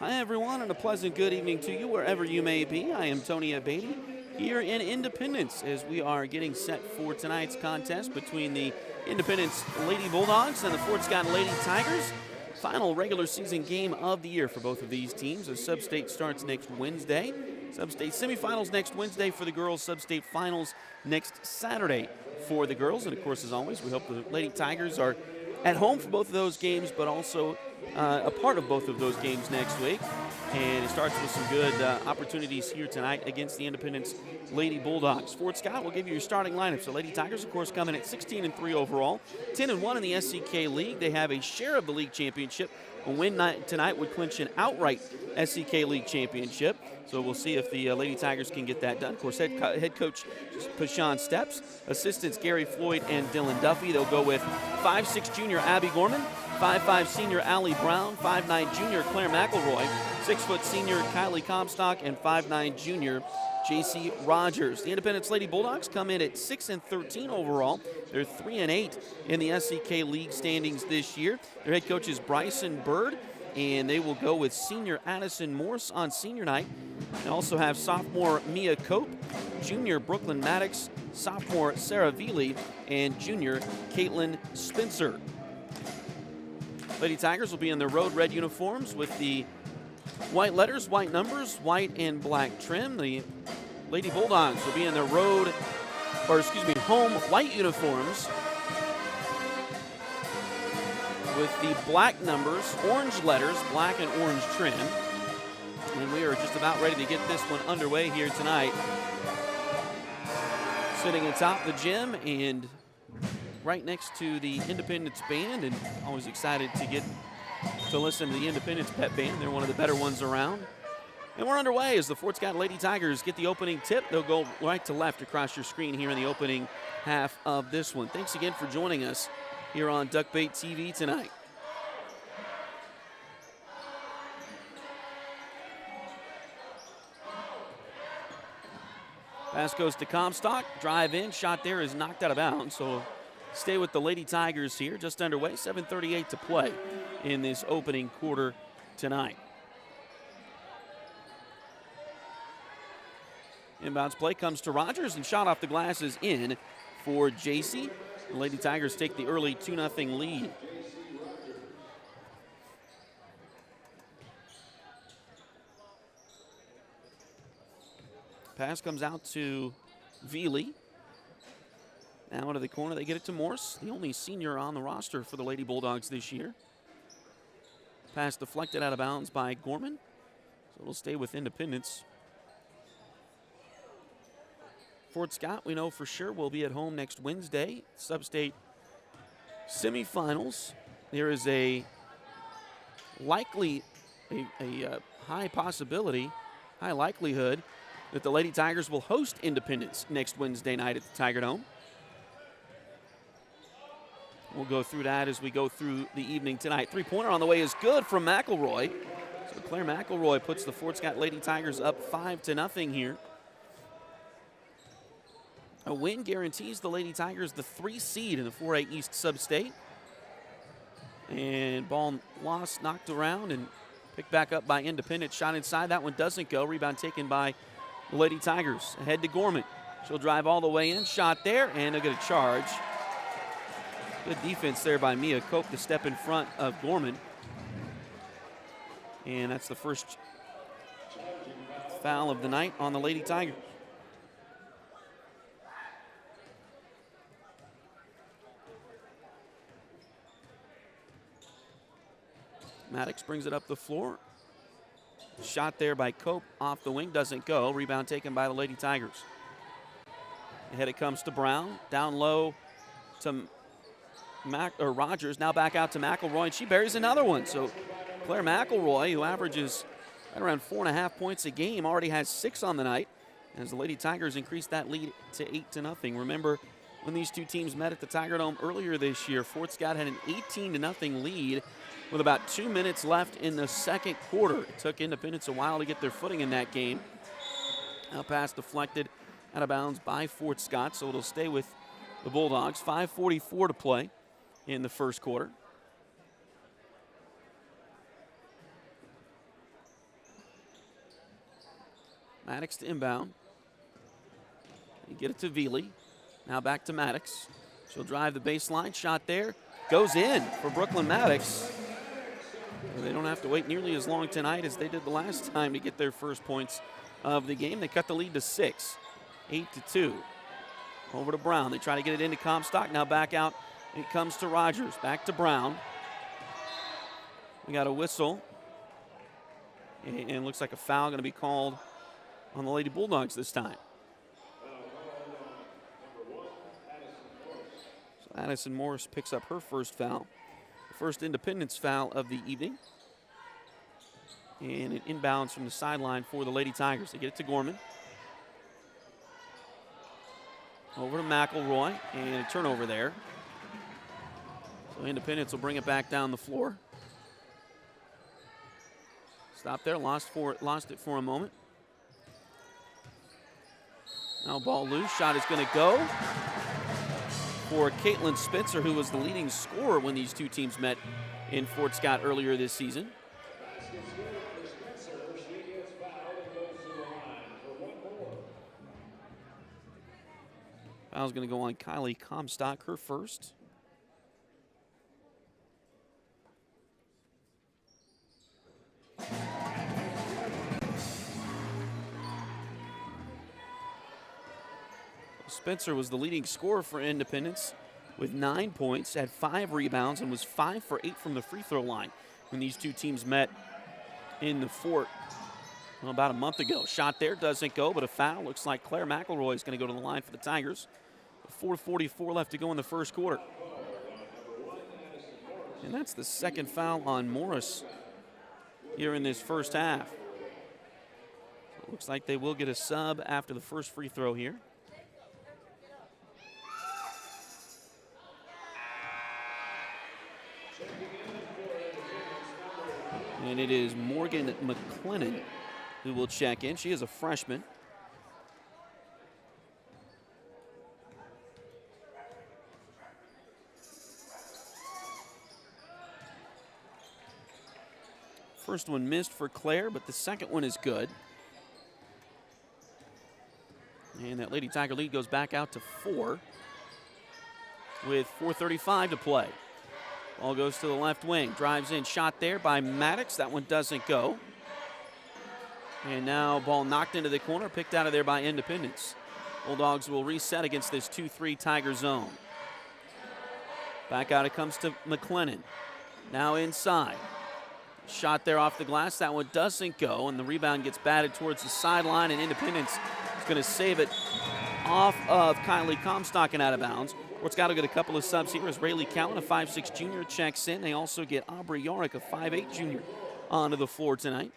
Hi, everyone, and a pleasant good evening to you wherever you may be. I am Tony Abatey here in Independence as we are getting set for tonight's contest between the Independence Lady Bulldogs and the Fort Scott Lady Tigers. Final regular season game of the year for both of these teams as Sub-State starts next Wednesday. Sub-State semifinals next Wednesday for the girls, Sub-State finals next Saturday for the girls. And of course, as always, we hope the Lady Tigers are at home for both of those games, but also a part of both of those games next week. And it starts with some good opportunities here tonight against the Independence Lady Bulldogs. Fort Scott will give you your starting lineup. So Lady Tigers, of course, come in at 16-3 overall, 10-1 in the SCK League. They have a share of the league championship. A win tonight would clinch an outright SCK League championship. So we'll see if the Lady Tigers can get that done. Of course, head coach Pashawn Steps, assistants Gary Floyd and Dylan Duffy. They'll go with 5'6" junior Abby Gorman, 5'5" senior Allie Brown, 5'9" junior Claire McElroy, 6' senior Kylie Comstock, and 5'9" junior JC Rogers. The Independence Lady Bulldogs come in at 6-13 overall. They're 3-8 in the SCK League standings this year. Their head coach is Bryson Bird, and they will go with senior Addison Morse on senior night. They also have sophomore Mia Cope, junior Brooklyn Maddox, sophomore Sarah Veely, and junior Caitlin Spencer. Lady Tigers will be in their road red uniforms with the white letters, white numbers, white and black trim. The Lady Bulldogs will be in their home white uniforms with the black numbers, orange letters, black and orange trim. And we are just about ready to get this one underway here tonight. Sitting atop the gym and right next to the Independence Band, and always excited to get to listen to the Independence Pep Band. They're one of the better ones around. And we're underway as the Fort Scott Lady Tigers get the opening tip. They'll go right to left across your screen here in the opening half of this one. Thanks again for joining us here on Duckbait TV tonight. Pass goes to Comstock. Drive in. Shot there is knocked out of bounds. So stay with the Lady Tigers here. Just underway. 7:38 to play in this opening quarter tonight. Inbounds play comes to Rogers, and shot off the glass is in for JC. The Lady Tigers take the early 2-0 lead. Pass comes out to Veely. Now into the corner, they get it to Morse, the only senior on the roster for the Lady Bulldogs this year. Pass deflected out of bounds by Gorman, so it'll stay with Independence. Fort Scott, we know for sure, will be at home next Wednesday. Sub-State semifinals. There is a high possibility, high likelihood that the Lady Tigers will host Independence next Wednesday night at the Tiger Dome. We'll go through that as we go through the evening tonight. Three-pointer on the way is good from McElroy. So Claire McElroy puts the Fort Scott Lady Tigers up 5-0 here. A win guarantees the Lady Tigers the 3 seed in the 4A East Sub-State. And ball lost, knocked around, and picked back up by Independence. Shot inside, that one doesn't go. Rebound taken by the Lady Tigers. Ahead to Gorman. She'll drive all the way in. Shot there, and they'll get a charge. Good defense there by Mia Cope to step in front of Gorman. And that's the first foul of the night on the Lady Tigers. Maddox brings it up the floor. Shot there by Cope off the wing, doesn't go. Rebound taken by the Lady Tigers. Ahead it comes to Brown. Down low to Rogers. Now back out to McElroy, and she buries another one. So Claire McElroy, who averages right around 4.5 points a game, already has 6 on the night, as the Lady Tigers increase that lead to 8-0. Remember, when these two teams met at the Tiger Dome earlier this year, Fort Scott had an 18-0 lead with about 2 minutes left in the second quarter. It took Independence a while to get their footing in that game. Now pass deflected out of bounds by Fort Scott, so it'll stay with the Bulldogs. 5:44 to play in the first quarter. Maddox to inbound. You get it to Veely. Now back to Maddox. She'll drive the baseline. Shot there. Goes in for Brooklyn Maddox. They don't have to wait nearly as long tonight as they did the last time to get their first points of the game. They cut the lead to 6, 8-2. Over to Brown. They try to get it into Comstock. Now back out. It comes to Rogers. Back to Brown. We got a whistle. And it looks like a foul going to be called on the Lady Bulldogs this time. So Addison Morris picks up her first foul. The first Independence foul of the evening. And it inbounds from the sideline for the Lady Tigers. They get it to Gorman. Over to McElroy, and a turnover there. So Independence will bring it back down the floor. Stop there, lost it for a moment. Now ball loose, shot is going to go for Caitlin Spencer, who was the leading scorer when these two teams met in Fort Scott earlier this season. Foul's going to go on Kylie Comstock, her first. Spencer was the leading scorer for Independence with 9 points, had 5 rebounds, and was 5 for 8 from the free throw line when these two teams met in the Fort about a month ago. Shot there, doesn't go, but a foul. Looks like Claire McElroy is going to go to the line for the Tigers. 4:44 left to go in the first quarter. And that's the second foul on Morris here in this first half. So it looks like they will get a sub after the first free throw here. And it is Morgan McLennan who will check in. She is a freshman. First one missed for Claire, but the second one is good. And that Lady Tiger lead goes back out to 4 with 4:35 to play. Ball goes to the left wing. Drives in. Shot there by Maddox. That one doesn't go. And now ball knocked into the corner. Picked out of there by Independence. Bulldogs will reset against this 2-3 Tiger zone. Back out it comes to McLennan. Now inside. Shot there off the glass. That one doesn't go. And the rebound gets batted towards the sideline. And Independence is going to save it off of Kylie Comstock and out of bounds. Fort Scott will get a couple of subs here as Rayleigh Cowan, a 5'6 junior, checks in. They also get Aubrey Yorick, a 5'8 junior, onto the floor tonight.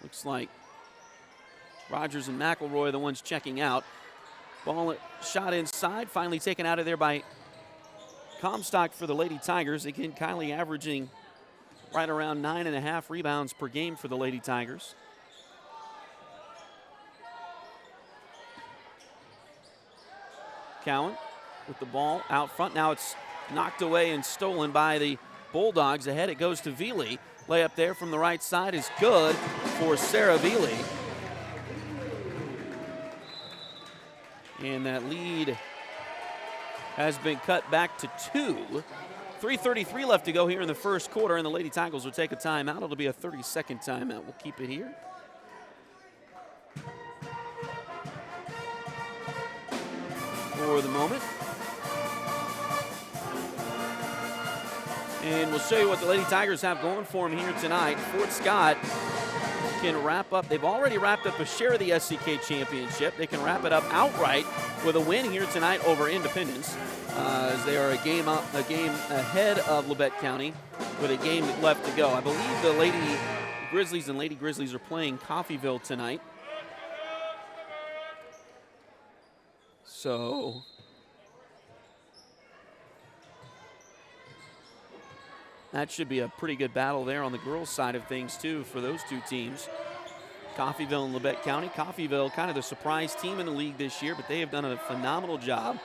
Looks like Rogers and McElroy are the ones checking out. Ball shot inside, finally taken out of there by Comstock for the Lady Tigers. Again, Kylie averaging right around 9.5 rebounds per game for the Lady Tigers. Cowan with the ball out front. Now it's knocked away and stolen by the Bulldogs. Ahead it goes to Veely. Layup there from the right side is good for Sarah Veely. And that lead has been cut back to 2. 3:33 left to go here in the first quarter, and the Lady Tigers will take a timeout. It'll be a 30-second timeout. We'll keep it here. For the moment. And we'll show you what the Lady Tigers have going for them here tonight. Fort Scott can wrap up. They've already wrapped up a share of the SCK championship. They can wrap it up outright with a win here tonight over Independence, as they are a game ahead of Labette County with a game left to go. I believe the Lady Grizzlies and Lady Grizzlies are playing Coffeyville tonight. So that should be a pretty good battle there on the girls' side of things, too, for those two teams. Coffeyville and Labette County. Coffeyville, kind of the surprise team in the league this year, but they have done a phenomenal job.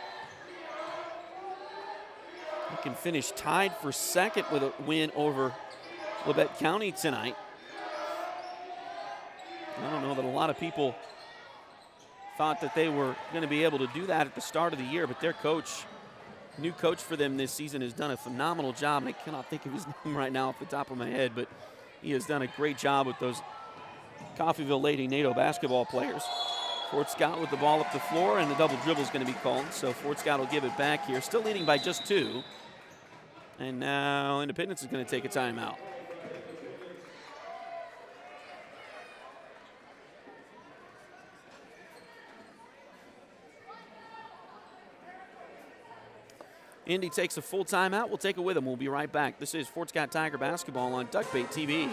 They can finish tied for second with a win over Labette County tonight. I don't know that a lot of people thought that they were going to be able to do that at the start of the year, but their coach, new coach for them this season, has done a phenomenal job. And I cannot think of his name right now off the top of my head, but he has done a great job with those Coffeyville Lady NATO basketball players. Fort Scott with the ball up the floor, and the double dribble is going to be called. So Fort Scott will give it back here, still leading by just 2. And now Independence is going to take a timeout. Indy takes a full timeout. We'll take it with them. We'll be right back. This is Fort Scott Tiger basketball on Duckbait TV.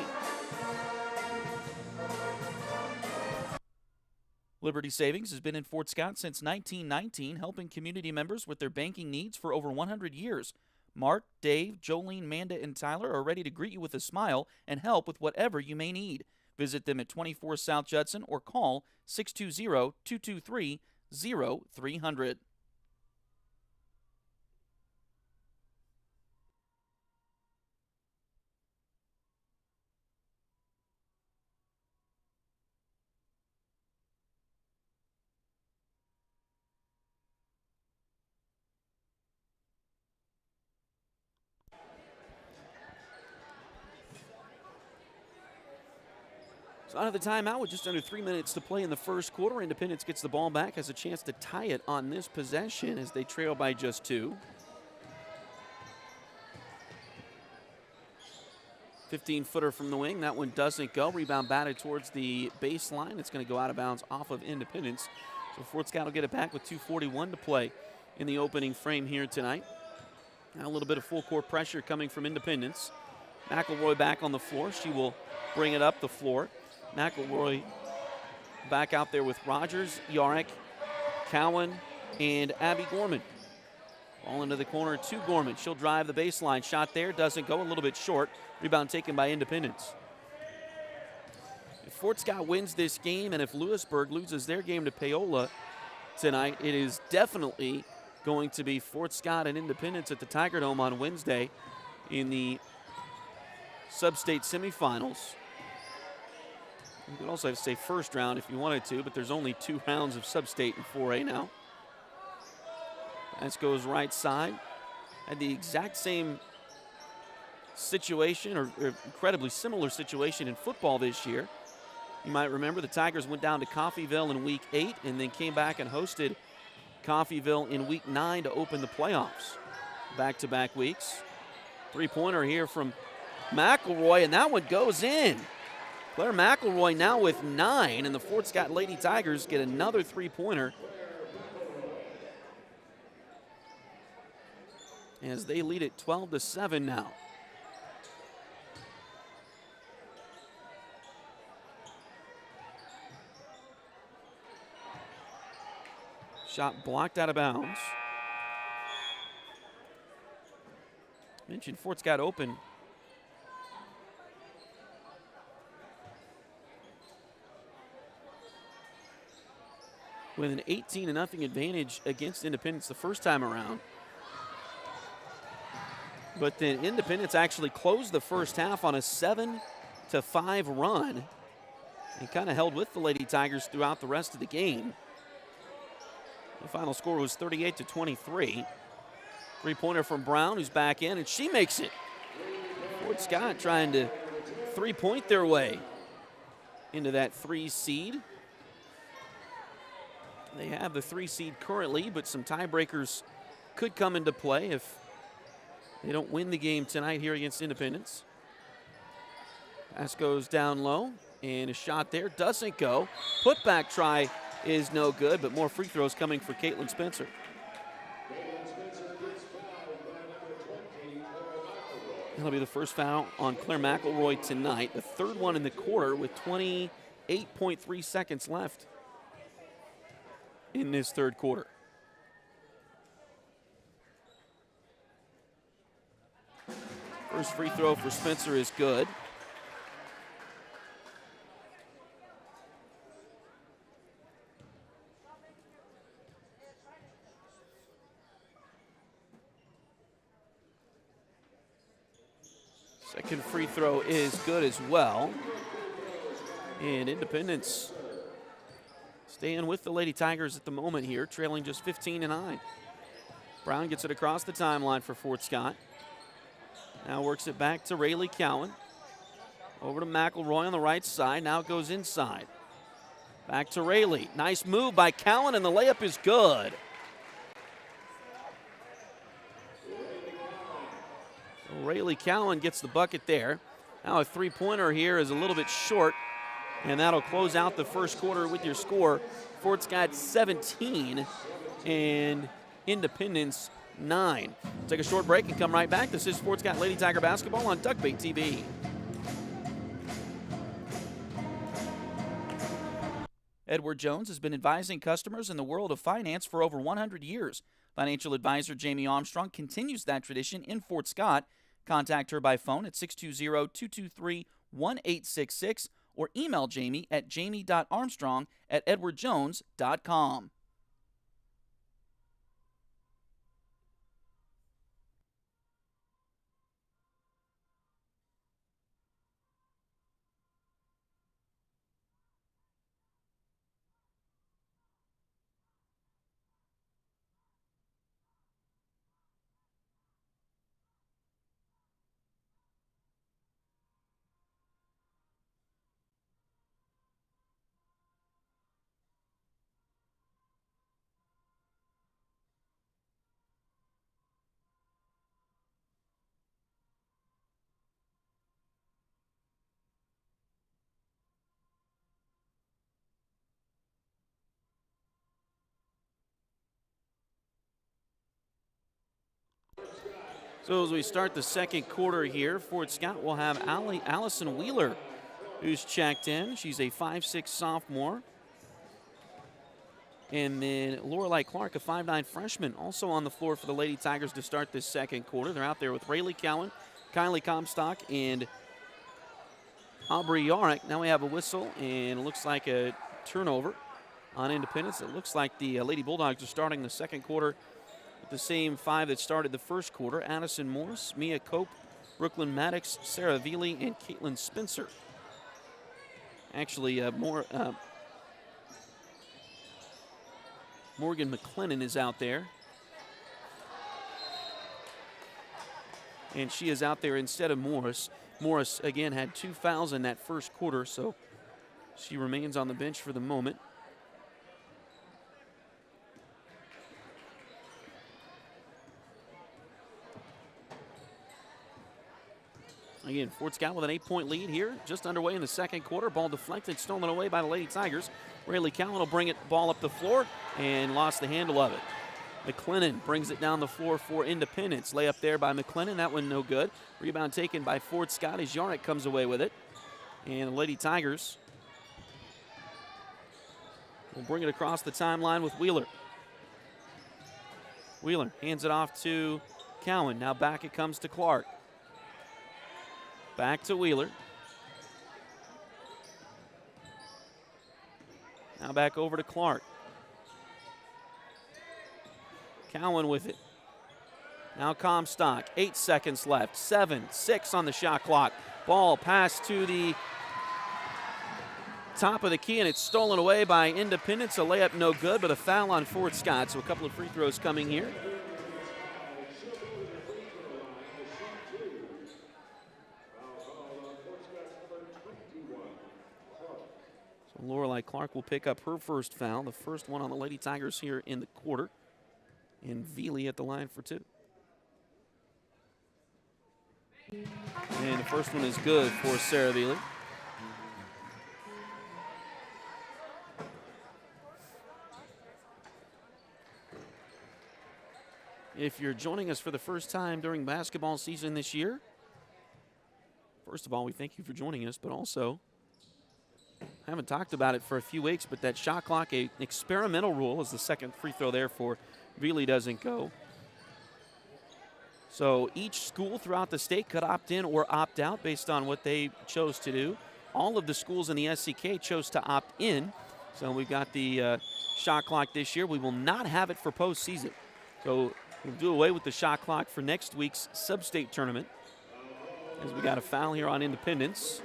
Liberty Savings has been in Fort Scott since 1919, helping community members with their banking needs for over 100 years. Mark, Dave, Jolene, Manda, and Tyler are ready to greet you with a smile and help with whatever you may need. Visit them at 24 South Judson or call 620-223-0300. So out of the timeout with just under 3 minutes to play in the first quarter, Independence gets the ball back, has a chance to tie it on this possession as they trail by just 2. 15-footer from the wing. That one doesn't go. Rebound batted towards the baseline. It's going to go out of bounds off of Independence. So Fort Scott will get it back with 2:41 to play in the opening frame here tonight. Now a little bit of full court pressure coming from Independence. McElroy back on the floor. She will bring it up the floor. McElroy back out there with Rogers, Yarrick, Cowan, and Abby Gorman. Ball into the corner to Gorman. She'll drive the baseline. Shot there, doesn't go, a little bit short. Rebound taken by Independence. If Fort Scott wins this game and if Lewisburg loses their game to Paola tonight, it is definitely going to be Fort Scott and Independence at the Tiger Dome on Wednesday in the sub-state semifinals. You could also have to say first round if you wanted to, but there's only 2 rounds of sub-state in 4A now. Pass goes right side. Had the exact same situation, or incredibly similar situation in football this year. You might remember the Tigers went down to Coffeyville in week 8 and then came back and hosted Coffeyville in week 9 to open the playoffs. Back-to-back weeks. 3-pointer here from McElroy, and that one goes in. Claire McElroy now with 9, and the Fort Scott Lady Tigers get another 3-pointer as they lead it 12-7 now. Shot blocked out of bounds. Mentioned Fort Scott open. With an 18-0 advantage against Independence the first time around. But then Independence actually closed the first half on a 7-5 run and kind of held with the Lady Tigers throughout the rest of the game. The final score was 38-23. 3-pointer from Brown, who's back in, and she makes it. Fort Scott trying to 3-point their way into that 3 seed. They have the 3 seed currently, but some tiebreakers could come into play if they don't win the game tonight here against Independence. Pass goes down low, and a shot there doesn't go. Putback try is no good, but more free throws coming for Caitlin Spencer. That'll be the first foul on Claire McElroy tonight, the 3rd one in the quarter with 28.3 seconds left in this 3rd quarter. First free throw for Spencer is good. Second free throw is good as well. And Independence staying with the Lady Tigers at the moment here, trailing just 15-9. Brown gets it across the timeline for Fort Scott. Now works it back to Rayleigh Cowan. Over to McElroy on the right side. Now it goes inside. Back to Rayleigh. Nice move by Cowan, and the layup is good. So Rayleigh Cowan gets the bucket there. Now a three-pointer here is a little bit short, and that'll close out the first quarter with your score. Fort Scott 17 and Independence 9. Take a short break and come right back. This is Fort Scott Lady Tiger basketball on Duckbait TV. Edward Jones has been advising customers in the world of finance for over 100 years. Financial advisor Jamie Armstrong continues that tradition in Fort Scott. Contact her by phone at 620-223-1866 or email Jamie at jamie.armstrong@edwardjones.com. So as we start the second quarter here, Fort Scott will have Allison Wheeler, who's checked in. She's a 5'6" sophomore. And then Lorelei Clark, a 5'9" freshman, also on the floor for the Lady Tigers to start this second quarter. They're out there with Rayleigh Cowan, Kylie Comstock, and Aubrey Yarrick. Now we have a whistle, and it looks like a turnover on Independence. It looks like the Lady Bulldogs are starting the second quarter with the same five that started the first quarter. Addison Morris, Mia Cope, Brooklyn Maddox, Sarah Veely, and Caitlin Spencer. Actually, Morgan McLennan is out there. And she is out there instead of Morris. Morris, again, had 2 fouls in that first quarter, so she remains on the bench for the moment. Again, Fort Scott with an 8-point lead here, just underway in the second quarter. Ball deflected, stolen away by the Lady Tigers. Rayleigh Cowan will bring it ball up the floor and lost the handle of it. McLennan brings it down the floor for Independence. Layup there by McLennan, that one no good. Rebound taken by Fort Scott as Yarnick comes away with it. And the Lady Tigers will bring it across the timeline with Wheeler. Wheeler hands it off to Cowan. Now back it comes to Clark. Back to Wheeler. Now back over to Clark. Cowan with it. Now Comstock, 8 seconds left. 7-6 on the shot clock. Ball passed to the top of the key, and it's stolen away by Independence. A layup no good, but a foul on Fort Scott. So a couple of free throws coming here. So Lorelei Clark will pick up her first foul, the first one on the Lady Tigers here in the quarter. And Veely at the line for 2. And the first one is good for Sarah Veely. If you're joining us for the first time during basketball season this year, first of all, we thank you for joining us, but also, I haven't talked about it for a few weeks, but that shot clock, an experimental rule, is the second free throw there for Veely doesn't go. So each school throughout the state could opt in or opt out based on what they chose to do. All of the schools in the SCK chose to opt in. So we've got the shot clock this year. We will not have it for postseason. So we'll do away with the shot clock for next week's sub-state tournament. As we got a foul here on Independence.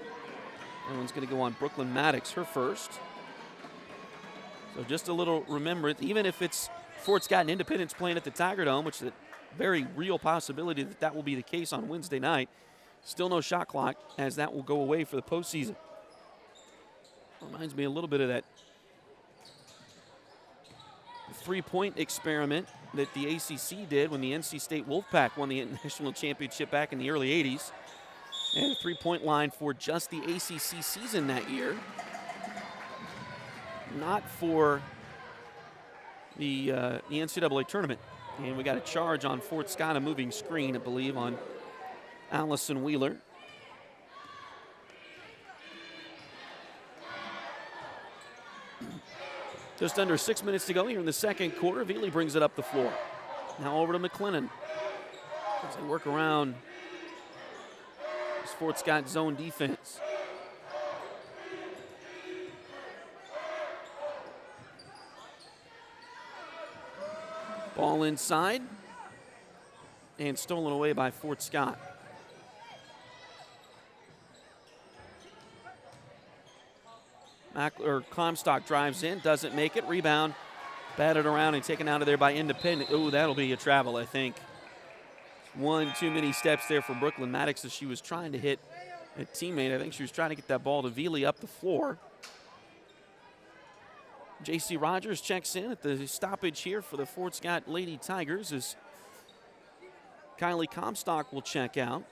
That one's going to go on Brooklyn Maddox, her first. So just a little remembrance, even if it's Fort Scott and Independence playing at the Tiger Dome, which is a very real possibility that that will be the case on Wednesday night, still no shot clock, as that will go away for the postseason. Reminds me a little bit of that three-point experiment that the ACC did when the NC State Wolfpack won the national championship back in the early 80s. And a three-point line for just the ACC season that year. Not for the NCAA tournament. And we got a charge on Fort Scott, a moving screen, I believe, on Allison Wheeler. Just under 6 minutes to go here in the second quarter. Veely brings it up the floor. Now over to McLennan as they work around this Fort Scott zone defense. Ball inside and stolen away by Fort Scott. Comstock drives in, doesn't make it. Rebound, batted around and taken out of there by Independent. Ooh, that'll be a travel, I think. One too many steps there for Brooklyn Maddox as she was trying to hit a teammate. I think she was trying to get that ball to Veely up the floor. J.C. Rogers checks in at the stoppage here for the Fort Scott Lady Tigers as Kylie Comstock will check out.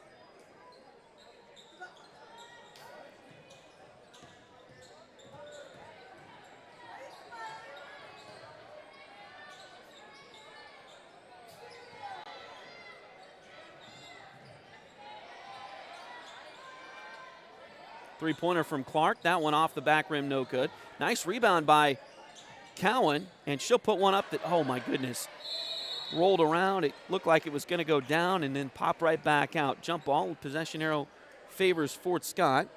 Three-pointer from Clark. That one off the back rim, no good. Nice rebound by Cowan, and she'll put one up that, oh my goodness, rolled around. It looked like it was going to go down and then pop right back out. Jump ball, possession arrow favors Fort Scott.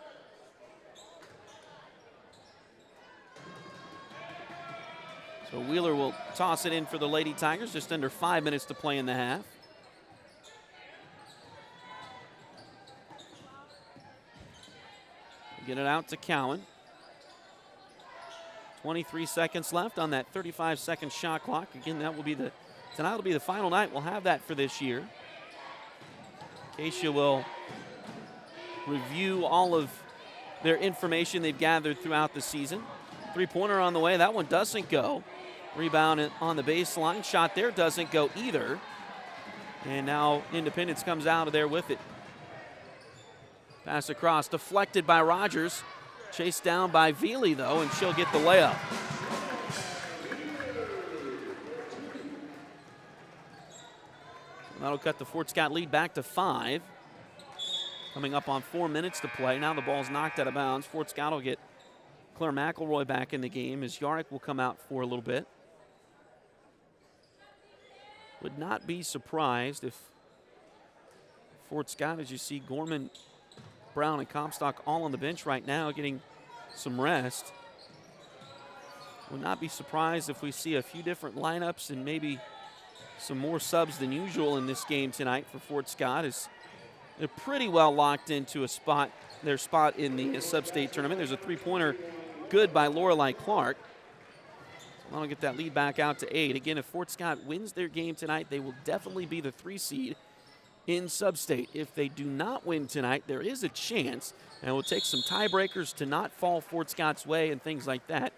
So Wheeler will toss it in for the Lady Tigers. Just under 5 minutes to play in the half. Get it out to Cowan. 23 seconds left on that 35-second shot clock. Again, tonight will be the final night. We'll have that for this year. Acacia will review all of their information they've gathered throughout the season. Three-pointer on the way. That one doesn't go. Rebound on the baseline. Shot there doesn't go either. And now Independence comes out of there with it. Pass across, deflected by Rogers. Chased down by Veely, though, and she'll get the layup. That'll cut the Fort Scott lead back to 5. Coming up on 4 minutes to play. Now the ball's knocked out of bounds. Fort Scott will get Claire McElroy back in the game as Yarrick will come out for a little bit. Would not be surprised if Fort Scott, as you see, Gorman, Brown, and Comstock all on the bench right now getting some rest. Would not be surprised if we see a few different lineups and maybe some more subs than usual in this game tonight for Fort Scott, as they're pretty well locked into their spot in the sub-state tournament. There's a three-pointer good by Lorelei Clark. So I'll get that lead back out to 8. Again, if Fort Scott wins their game tonight, they will definitely be the 3 seed in sub-state. If they do not win tonight, there is a chance, and it will take some tiebreakers to not fall Fort Scott's way and things like that.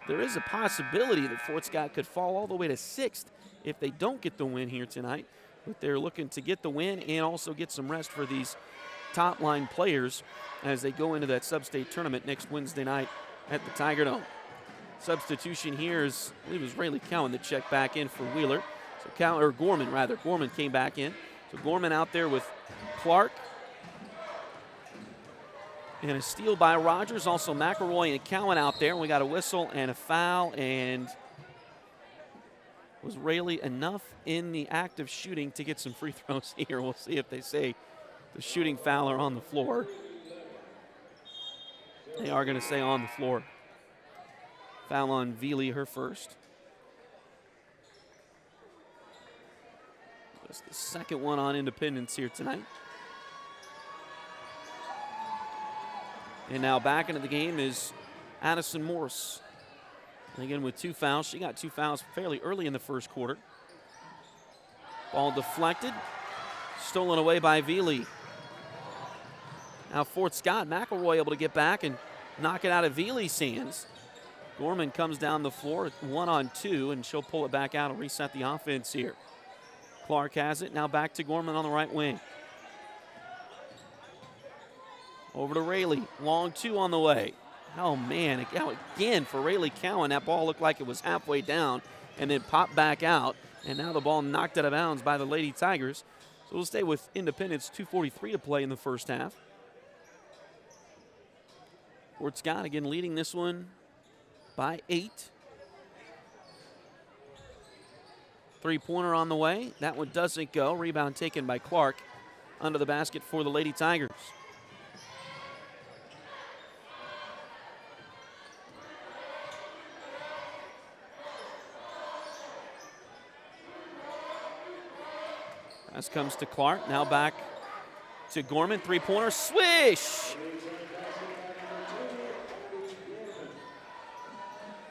There is a possibility that Fort Scott could fall all the way to 6th if they don't get the win here tonight. But they're looking to get the win and also get some rest for these top-line players as they go into that sub-state tournament next Wednesday night at the Tiger Dome. Substitution here is, I believe it was Rayleigh Cowan that checked back in for Wheeler. So Gorman came back in. So Gorman out there with Clark. And a steal by Rogers. Also McElroy and Cowan out there. We got a whistle and a foul. And was Rayleigh enough in the act of shooting to get some free throws here? We'll see if they say the shooting foul or on the floor. They are going to say on the floor. Foul on Veely, her first. That's the second one on Independence here tonight. And now back into the game is Addison Morse. And again with 2 fouls. She got 2 fouls fairly early in the first quarter. Ball deflected. Stolen away by Veely. Now Fort Scott, McElroy able to get back and knock it out of Veely's hands. Gorman comes down the floor 1-on-2, and she'll pull it back out and reset the offense here. Clark has it. Now back to Gorman on the right wing. Over to Rayleigh. Long 2 on the way. Oh, man. Again, for Rayleigh Cowan, that ball looked like it was halfway down and then popped back out. And now the ball knocked out of bounds by the Lady Tigers. So we'll stay with Independence. 2:43 to play in the first half. Fort Scott again leading this one by 8. 3-pointer on the way. That one doesn't go. Rebound taken by Clark under the basket for the Lady Tigers. Pass comes to Clark. Now back to Gorman. 3-pointer. Swish!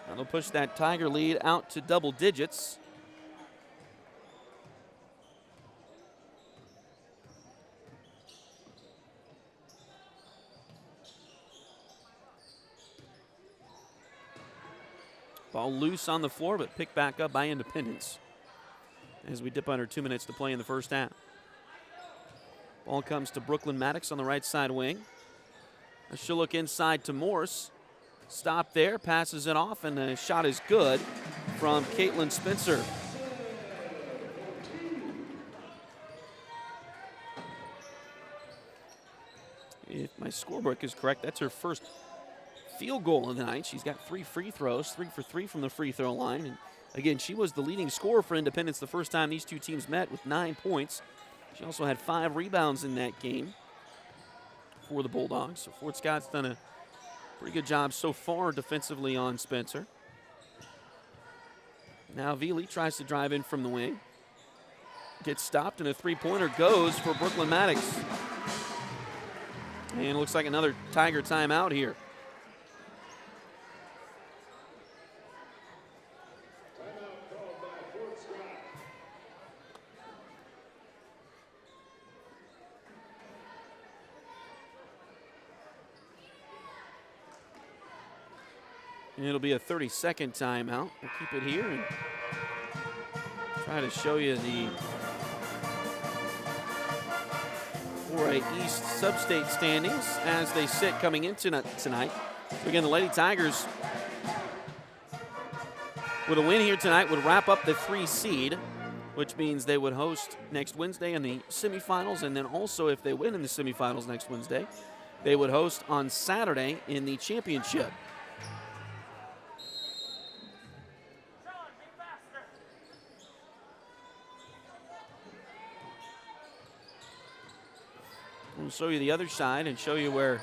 Now they'll push that Tiger lead out to double digits. Ball loose on the floor, but picked back up by Independence as we dip under 2 minutes to play in the first half. Ball comes to Brooklyn Maddox on the right side wing. She'll look inside to Morse. Stop there, passes it off, and the shot is good from Caitlin Spencer. If my scorebook is correct, that's her first field goal of the night. She's got 3 free throws, 3 for 3 from the free throw line. And again, she was the leading scorer for Independence the first time these two teams met with 9 points. She also had 5 rebounds in that game for the Bulldogs. So Fort Scott's done a pretty good job so far defensively on Spencer. Now Veely tries to drive in from the wing. Gets stopped, and a 3-pointer goes for Brooklyn Maddox. And it looks like another Tiger timeout here. And it'll be a 30-second timeout. We'll keep it here and try to show you the 4A East sub-state standings as they sit coming into tonight. So again, the Lady Tigers, with a win here tonight, would wrap up the 3 seed, which means they would host next Wednesday in the semifinals. And then also, if they win in the semifinals next Wednesday, they would host on Saturday in the championship. We'll show you the other side and show you where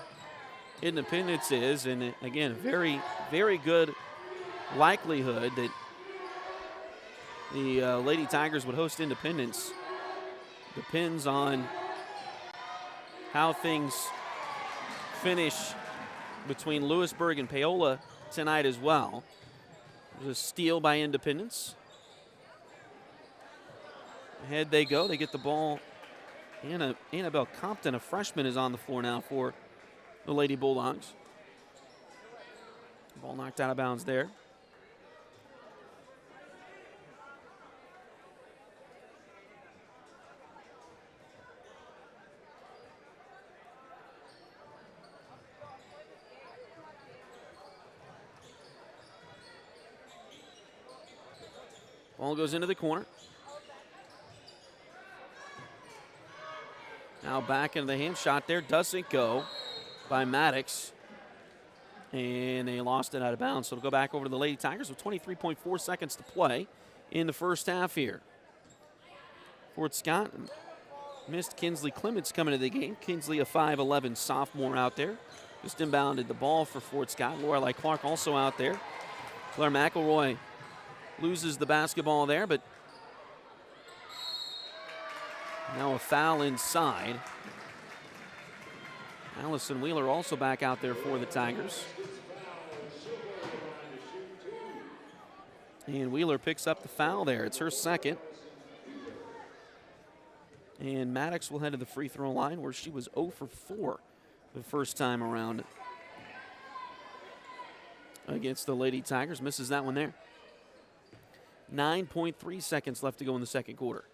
Independence is. And again, very, very good likelihood that the Lady Tigers would host Independence. Depends on how things finish between Lewisburg and Paola tonight as well. There's a steal by Independence. Ahead they go. They get the ball. Annabelle Compton, a freshman, is on the floor now for the Lady Bulldogs. Ball knocked out of bounds there. Ball goes into the corner. Now back into the hand shot there. Doesn't go by Maddox. And they lost it out of bounds. So it'll go back over to the Lady Tigers with 23.4 seconds to play in the first half here. Fort Scott missed Kinsley Clements coming to the game. Kinsley, a 5'11 sophomore out there. Just inbounded the ball for Fort Scott. Lorelei Clark also out there. Claire McElroy loses the basketball there, but now a foul inside. Allison Wheeler also back out there for the Tigers. And Wheeler picks up the foul there. It's her second. And Maddox will head to the free throw line where she was 0 for 4 the first time around against the Lady Tigers. Misses that one there. 9.3 seconds left to go in the second quarter.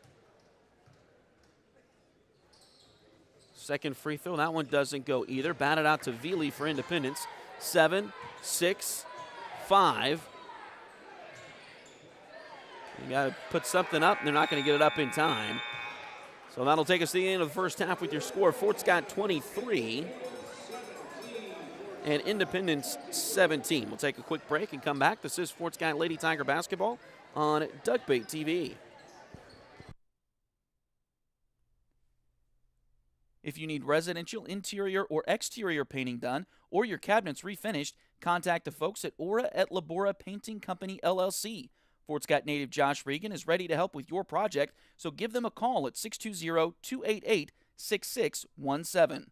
Second free throw. That one doesn't go either. Batted out to Veely for Independence. 7, 6, 5. You got to put something up. They're not going to get it up in time. So that'll take us to the end of the first half with your score. Fort Scott 23 and Independence 17. We'll take a quick break and come back. This is Fort Scott Lady Tiger basketball on Duckbait TV. If you need residential interior or exterior painting done or your cabinets refinished, contact the folks at Aura at Labora Painting Company, LLC. Fort Scott native Josh Regan is ready to help with your project, so give them a call at 620-288-6617.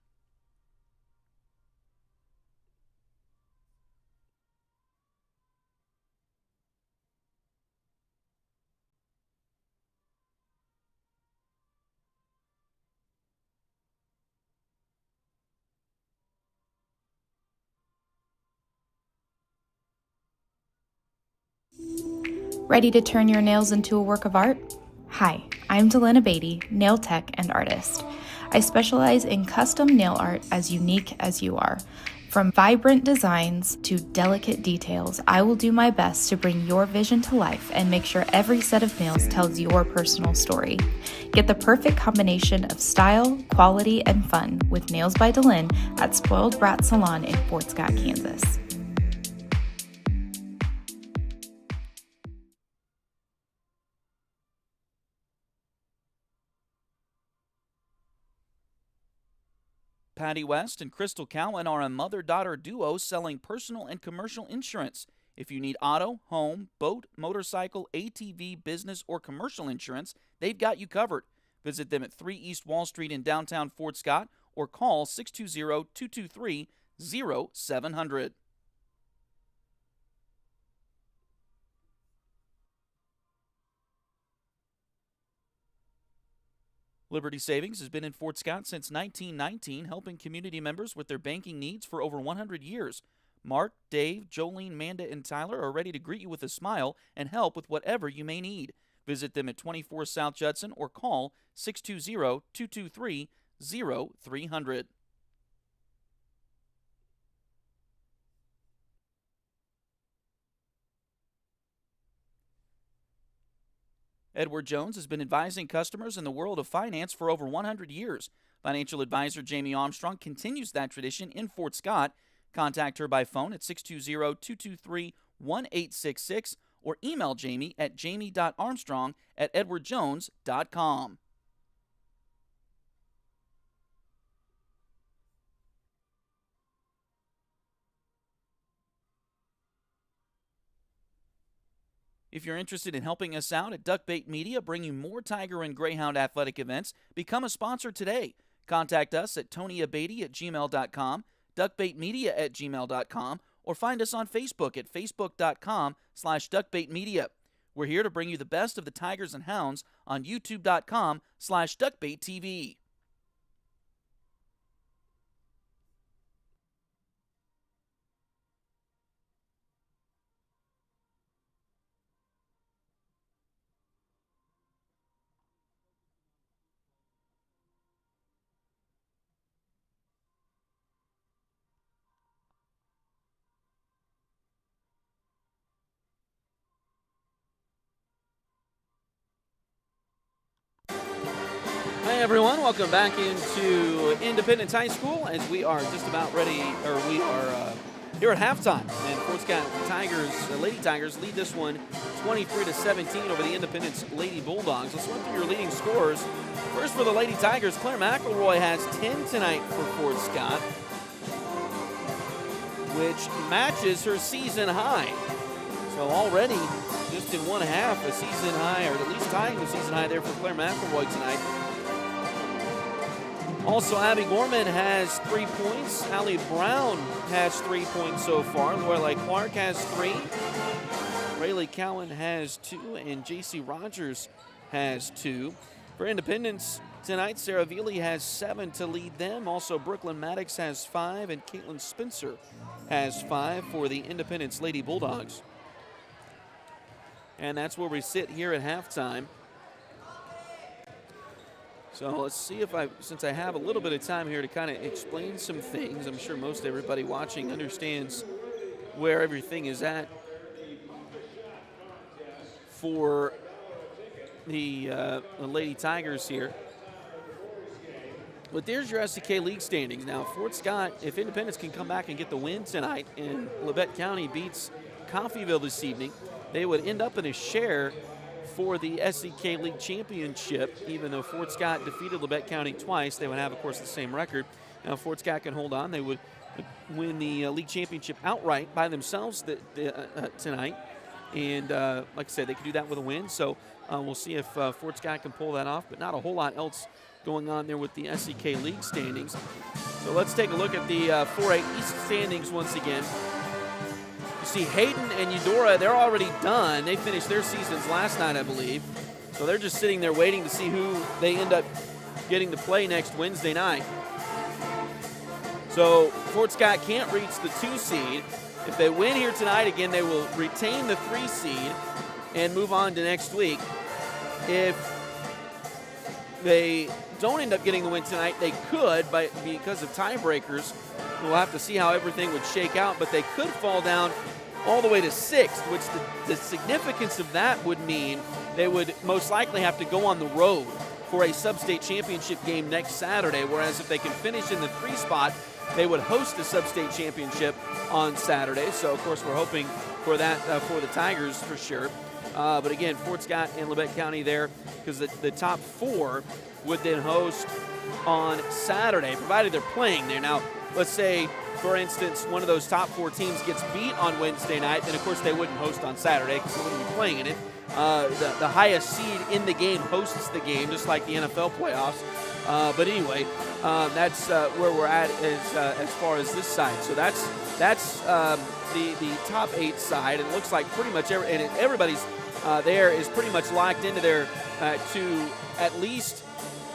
Ready to turn your nails into a work of art? Hi, I'm Delana Beatty, nail tech and artist. I specialize in custom nail art as unique as you are. From vibrant designs to delicate details, I will do my best to bring your vision to life and make sure every set of nails tells your personal story. Get the perfect combination of style, quality, and fun with Nails by Delin at Spoiled Brat Salon in Fort Scott, Kansas. Patty West and Crystal Cowan are a mother-daughter duo selling personal and commercial insurance. If you need auto, home, boat, motorcycle, ATV, business, or commercial insurance, they've got you covered. Visit them at 3 East Wall Street in downtown Fort Scott or call 620-223-0700. Liberty Savings has been in Fort Scott since 1919, helping community members with their banking needs for over 100 years. Mark, Dave, Jolene, Manda, and Tyler are ready to greet you with a smile and help with whatever you may need. Visit them at 24 South Judson or call 620-223-0300. Edward Jones has been advising customers in the world of finance for over 100 years. Financial advisor Jamie Armstrong continues that tradition in Fort Scott. Contact her by phone at 620-223-1866 or email Jamie at jamie.armstrong@edwardjones.com. If you're interested in helping us out at Duckbait Media, bringing more Tiger and Greyhound athletic events, become a sponsor today. Contact us at tonyabady@gmail.com, duckbaitmedia@gmail.com, or find us on Facebook at facebook.com/duckbaitmedia. We're here to bring you the best of the Tigers and Hounds on youtube.com/duckbaittv. Hey everyone, welcome back into Independence High School as we are just about ready, or we are here at halftime. And Fort Scott Tigers, Lady Tigers lead this one 23-17 over the Independence Lady Bulldogs. Let's run through your leading scorers. First for the Lady Tigers, Claire McElroy has 10 tonight for Fort Scott, which matches her season high. So already, just in one half, a season high, or at least tying the season high there for Claire McElroy tonight. Also, Abby Gorman has 3 points. Allie Brown has 3 points so far. Lorelei Clark has 3. Rayleigh Cowan has 2. And J.C. Rogers has 2. For Independence tonight, Sarah Veely has 7 to lead them. Also, Brooklyn Maddox has 5. And Caitlin Spencer has 5 for the Independence Lady Bulldogs. And that's where we sit here at halftime. So let's see if since I have a little bit of time here to kind of explain some things, I'm sure most everybody watching understands where everything is at for the Lady Tigers here. But there's your SEK League standings. Now, Fort Scott, if Independence can come back and get the win tonight and Labette County beats Coffeyville this evening, they would end up in a share for the SEK League Championship. Even though Fort Scott defeated Labette County twice, they would have, of course, the same record. Now, if Fort Scott can hold on, they would win the league championship outright by themselves tonight. And like I said, they could do that with a win. So we'll see if Fort Scott can pull that off, but not a whole lot else going on there with the SEK League standings. So let's take a look at the 4A East standings once again. You see Hayden and Eudora, they're already done. They finished their seasons last night, I believe. So they're just sitting there waiting to see who they end up getting to play next Wednesday night. So Fort Scott can't reach the 2 seed. If they win here tonight, again, they will retain the 3 seed and move on to next week. If they don't end up getting the win tonight, they could, but because of tiebreakers, we'll have to see how everything would shake out, but they could fall down all the way to 6th, which the significance of that would mean they would most likely have to go on the road for a sub-state championship game next Saturday, whereas if they can finish in the 3 spot, they would host the sub-state championship on Saturday. So, of course, we're hoping for that for the Tigers for sure. But again, Fort Scott and Labette County there, because the top 4 would then host on Saturday, provided they're playing there. Now, let's say, for instance, one of those top 4 teams gets beat on Wednesday night, then of course they wouldn't host on Saturday because they wouldn't be playing in it. The highest seed in the game hosts the game, just like the NFL playoffs. But anyway, that's where we're at as far as this side. So that's the top 8 side. It looks like pretty much everybody's there is pretty much locked into their to at least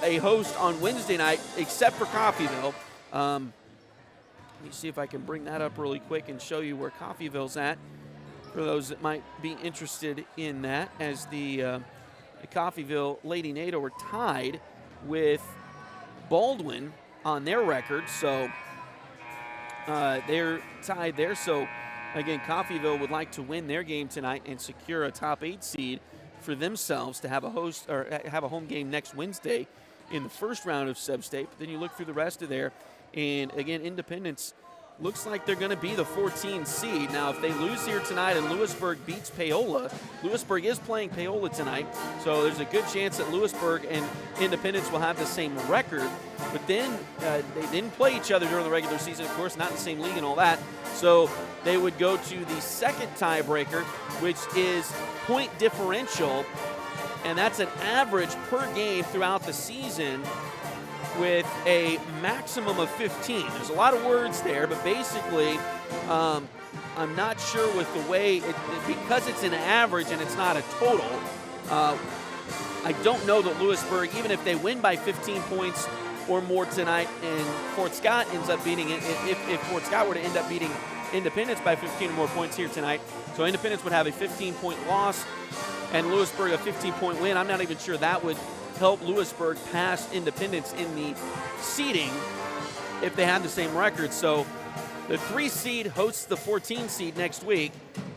a host on Wednesday night, except for Coffeyville. Let me see if I can bring that up really quick and show you where Coffeyville's at for those that might be interested in that, as the Coffeyville Lady NATO are tied with Baldwin on their record. So they're tied there. So again, Coffeyville would like to win their game tonight and secure a top 8 seed for themselves to have a host or have a home game next Wednesday in the first round of sub-state. But then you look through the rest of there, and again, Independence looks like they're going to be the 14 seed. Now, if they lose here tonight and Lewisburg beats Paola, Lewisburg is playing Paola tonight, so there's a good chance that Lewisburg and Independence will have the same record. But then they didn't play each other during the regular season, of course, not in the same league and all that. So they would go to the second tiebreaker, which is point differential, and that's an average per game throughout the season with a maximum of 15. There's a lot of words there, but basically I'm not sure with the way, because it's an average and it's not a total, I don't know that Lewisburg, even if they win by 15 points or more tonight and Fort Scott ends up beating it, if Fort Scott were to end up beating Independence by 15 or more points here tonight, so Independence would have a 15-point loss and Lewisburg a 15-point win. I'm not even sure that would help Lewisburg pass Independence in the seeding if they had the same record. So the 3 seed hosts the 14 seed next week,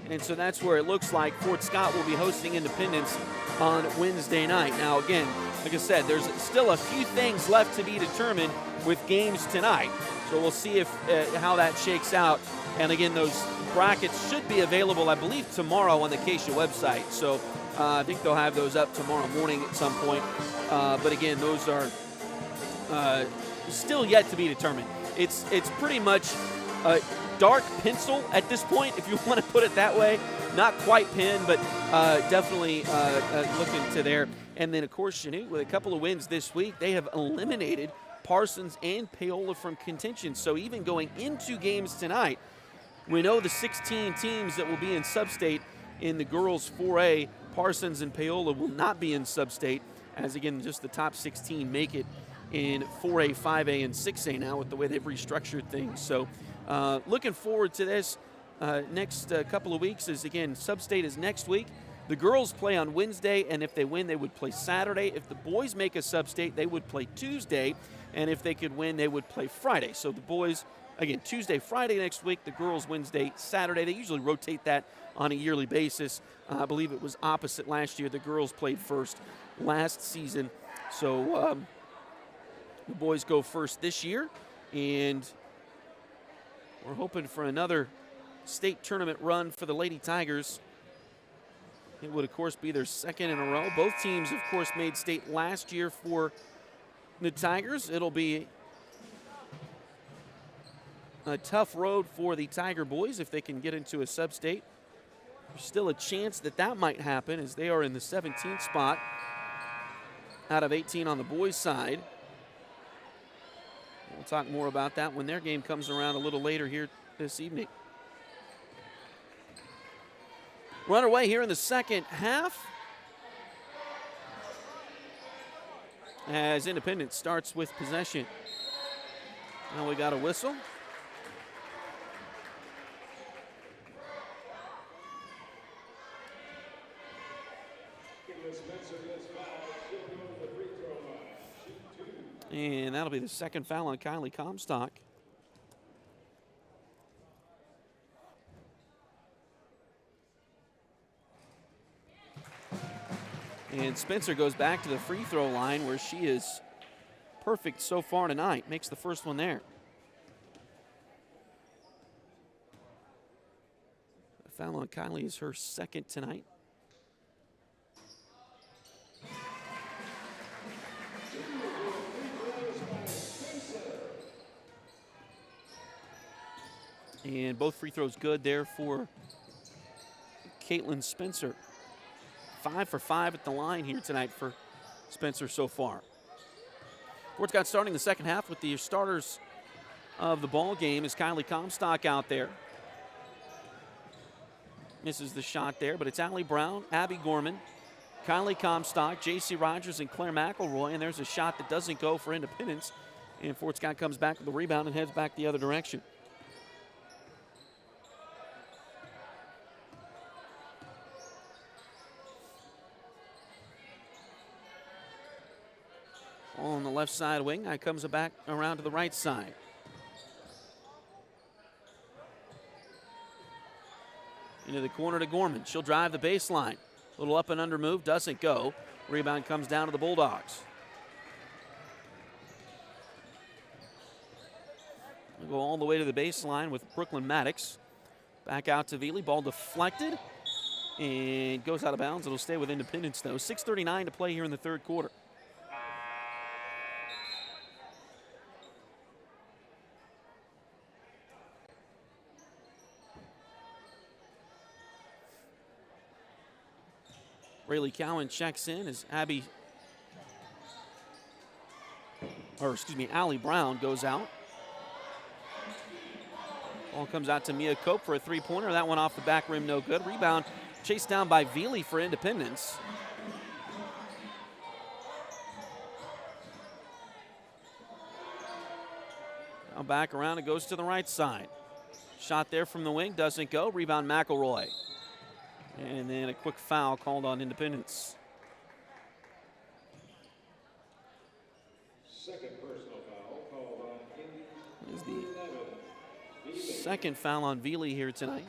and so that's where it looks like Fort Scott will be hosting Independence on Wednesday night. Now again, like I said, there's still a few things left to be determined with games tonight, so we'll see if how that shakes out. And again, those brackets should be available, I believe, tomorrow on the Acacia website. So I think they'll have those up tomorrow morning at some point. But again, those are still yet to be determined. It's pretty much a dark pencil at this point, if you want to put it that way. Not quite pen, but definitely looking to there. And then, of course, Chanute, with a couple of wins this week, they have eliminated Parsons and Paola from contention. So even going into games tonight, we know the 16 teams that will be in sub-state in the girls 4A, Parsons and Paola will not be in sub-state, as again, just the top 16 make it in 4A, 5A, and 6A now with the way they've restructured things. So looking forward to this next couple of weeks. Is again, sub-state is next week. The girls play on Wednesday, and if they win, they would play Saturday. If the boys make a sub-state, they would play Tuesday, and if they could win, they would play Friday. So the boys, again, Tuesday, Friday next week, the girls Wednesday, Saturday. They usually rotate that on a yearly basis. I believe it was opposite last year. The girls played first last season. So the boys go first this year, and we're hoping for another state tournament run for the Lady Tigers. It would, of course, be their second in a row. Both teams, of course, made state last year for the Tigers. It'll be a tough road for the Tiger boys if they can get into a sub-state. There's still a chance that that might happen, as they are in the 17th spot out of 18 on the boys' side. We'll talk more about that when their game comes around a little later here this evening. We're underway here in the second half, as Independence starts with possession. Now we got a whistle. And that'll be the second foul on Kylie Comstock. And Spencer goes back to the free throw line, where she is perfect so far tonight. Makes the first one there. The foul on Kylie is her second tonight. And both free throws good there for Caitlin Spencer. 5 for 5 at the line here tonight for Spencer so far. Fort Scott starting the second half with the starters of the ball game is Kylie Comstock out there. Misses the shot there, but it's Allie Brown, Abby Gorman, Kylie Comstock, J.C. Rogers, and Claire McElroy. And there's a shot that doesn't go for Independence. And Fort Scott comes back with the rebound and heads back the other direction. On the left side wing, now comes back around to the right side. Into the corner to Gorman. She'll drive the baseline. Little up and under move, doesn't go. Rebound comes down to the Bulldogs. We'll go all the way to the baseline with Brooklyn Maddox. Back out to Veely, ball deflected and goes out of bounds. It'll stay with Independence though. 6:39 to play here in the third quarter. Rayleigh Cowan checks in as Allie Brown goes out. Ball comes out to Mia Cope for a three-pointer. That one off the back rim, no good. Rebound chased down by Veely for Independence. Now back around, it goes to the right side. Shot there from the wing, doesn't go. Rebound McElroy. And then a quick foul called on Independence. Second personal foul called on Is the second foul on Veely here tonight.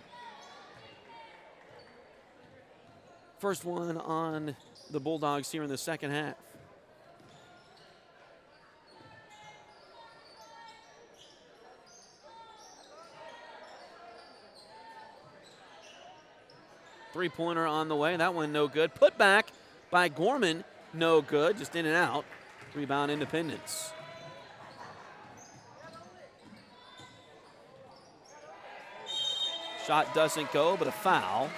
First one on the Bulldogs here in the second half. Three-pointer on the way. That one no good. Put back by Gorman. No good. Just in and out. Rebound Independence. Shot doesn't go, but a foul.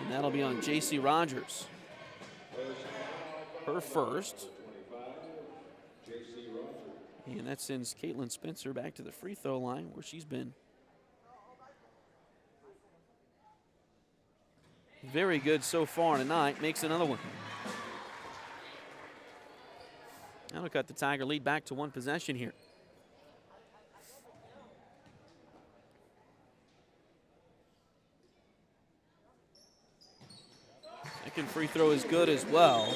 And that'll be on J.C. Rogers. her first. And that sends Caitlin Spencer back to the free throw line where she's been very good so far tonight. Makes another one. That'll cut the Tiger lead back to one possession here. Second free throw is good as well.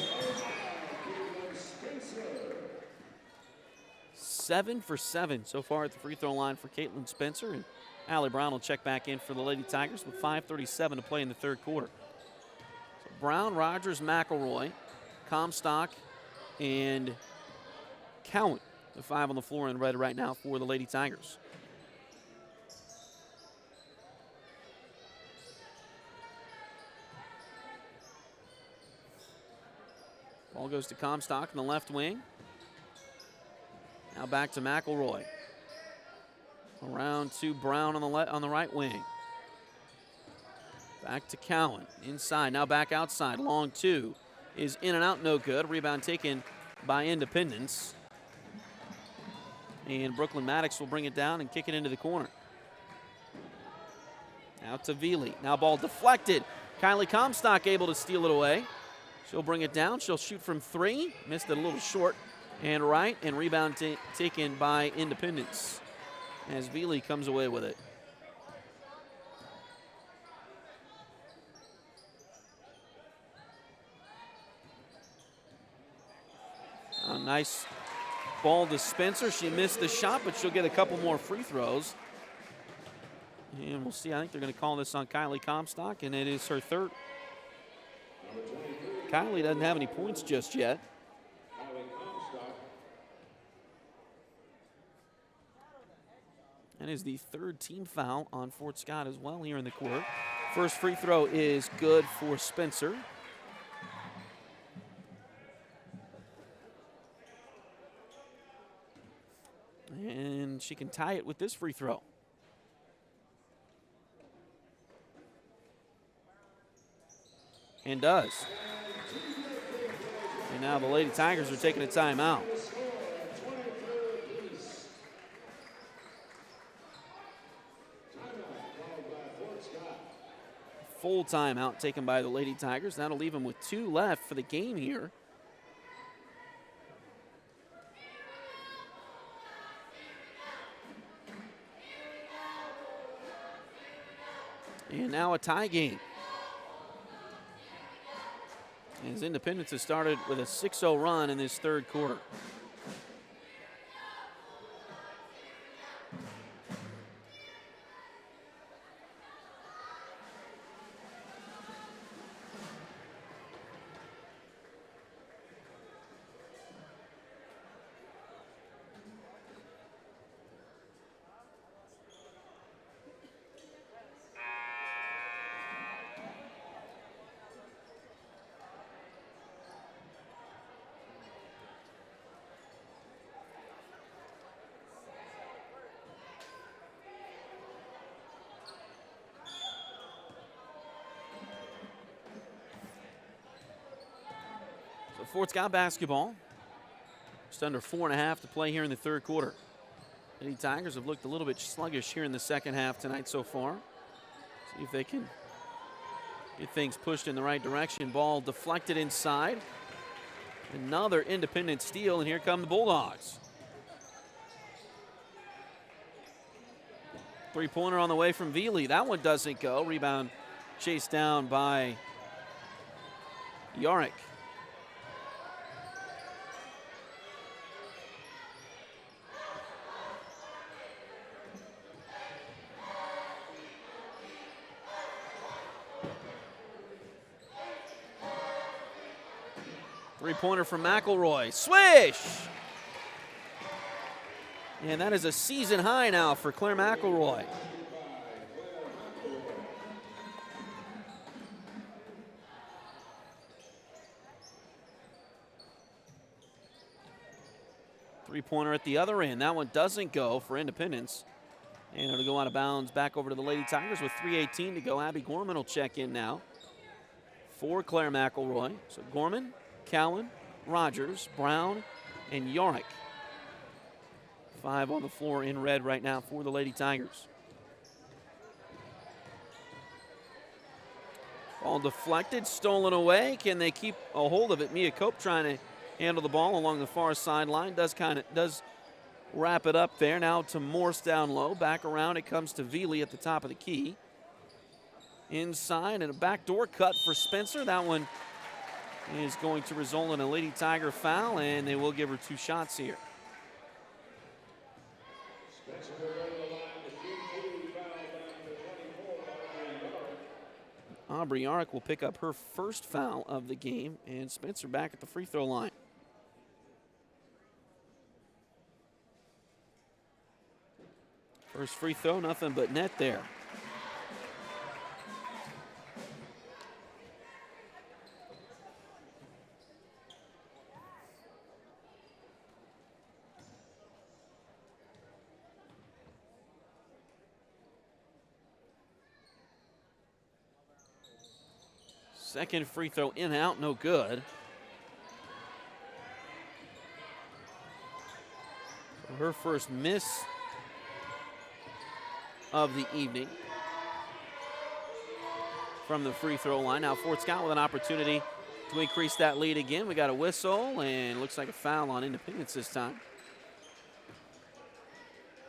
7 for 7 so far at the free throw line for Caitlin Spencer. And Allie Brown will check back in for the Lady Tigers with 5:37 to play in the third quarter. So Brown, Rogers, McElroy, Comstock, and Cowan, the 5 on the floor in red right now for the Lady Tigers. Ball goes to Comstock in the left wing. Now back to McElroy. Around to Brown on the right wing. Back to Cowan. Inside, now back outside. Long two is in and out, no good. Rebound taken by Independence. And Brooklyn Maddox will bring it down and kick it into the corner. Out to Veely. Now ball deflected. Kylie Comstock able to steal it away. She'll bring it down. She'll shoot from 3. Missed it a little short and right. And rebound taken by Independence as Veely comes away with it. A nice ball to Spencer. She missed the shot, but she'll get a couple more free throws. And we'll see. I think they're going to call this on Kylie Comstock, and it is her third. Kylie doesn't have any points just yet. That is the third team foul on Fort Scott as well here in the quarter. First free throw is good for Spencer. And she can tie it with this free throw. And does. And now the Lady Tigers are taking a timeout. Full timeout taken by the Lady Tigers. That'll leave them with 2 left for the game here. And now a tie game. As Independence has started with a 6-0 run in this third quarter. Fort Scott basketball. Just under 4.5 to play here in the third quarter. Lady Tigers have looked a little bit sluggish here in the second half tonight so far. See if they can get things pushed in the right direction. Ball deflected inside. Another Independent steal, and here come the Bulldogs. Three-pointer on the way from Veely. That one doesn't go. Rebound chased down by Yarick. Three-pointer from McElroy. Swish! And that is a season high now for Claire McElroy. Three-pointer at the other end. That one doesn't go for Independence. And it'll go out of bounds back over to the Lady Tigers with 3:18 to go. Abby Gorman will check in now for Claire McElroy. So Gorman, Cowan, Rogers, Brown, and Yorick. 5 on the floor in red right now for the Lady Tigers. Ball deflected, stolen away. Can they keep a hold of it? Mia Cope trying to handle the ball along the far sideline. Does wrap it up there. Now to Morse down low. Back around it comes to Veely at the top of the key. Inside and a backdoor cut for Spencer. That one is going to result in a Lady Tiger foul, and they will give her 2 shots here. Aubrey Yarick will pick up her first foul of the game, and Spencer back at the free throw line. First free throw, nothing but net there. Second free throw in and out, no good. So her first miss of the evening from the free throw line. Now Fort Scott with an opportunity to increase that lead again. We got a whistle and looks like a foul on Independence this time.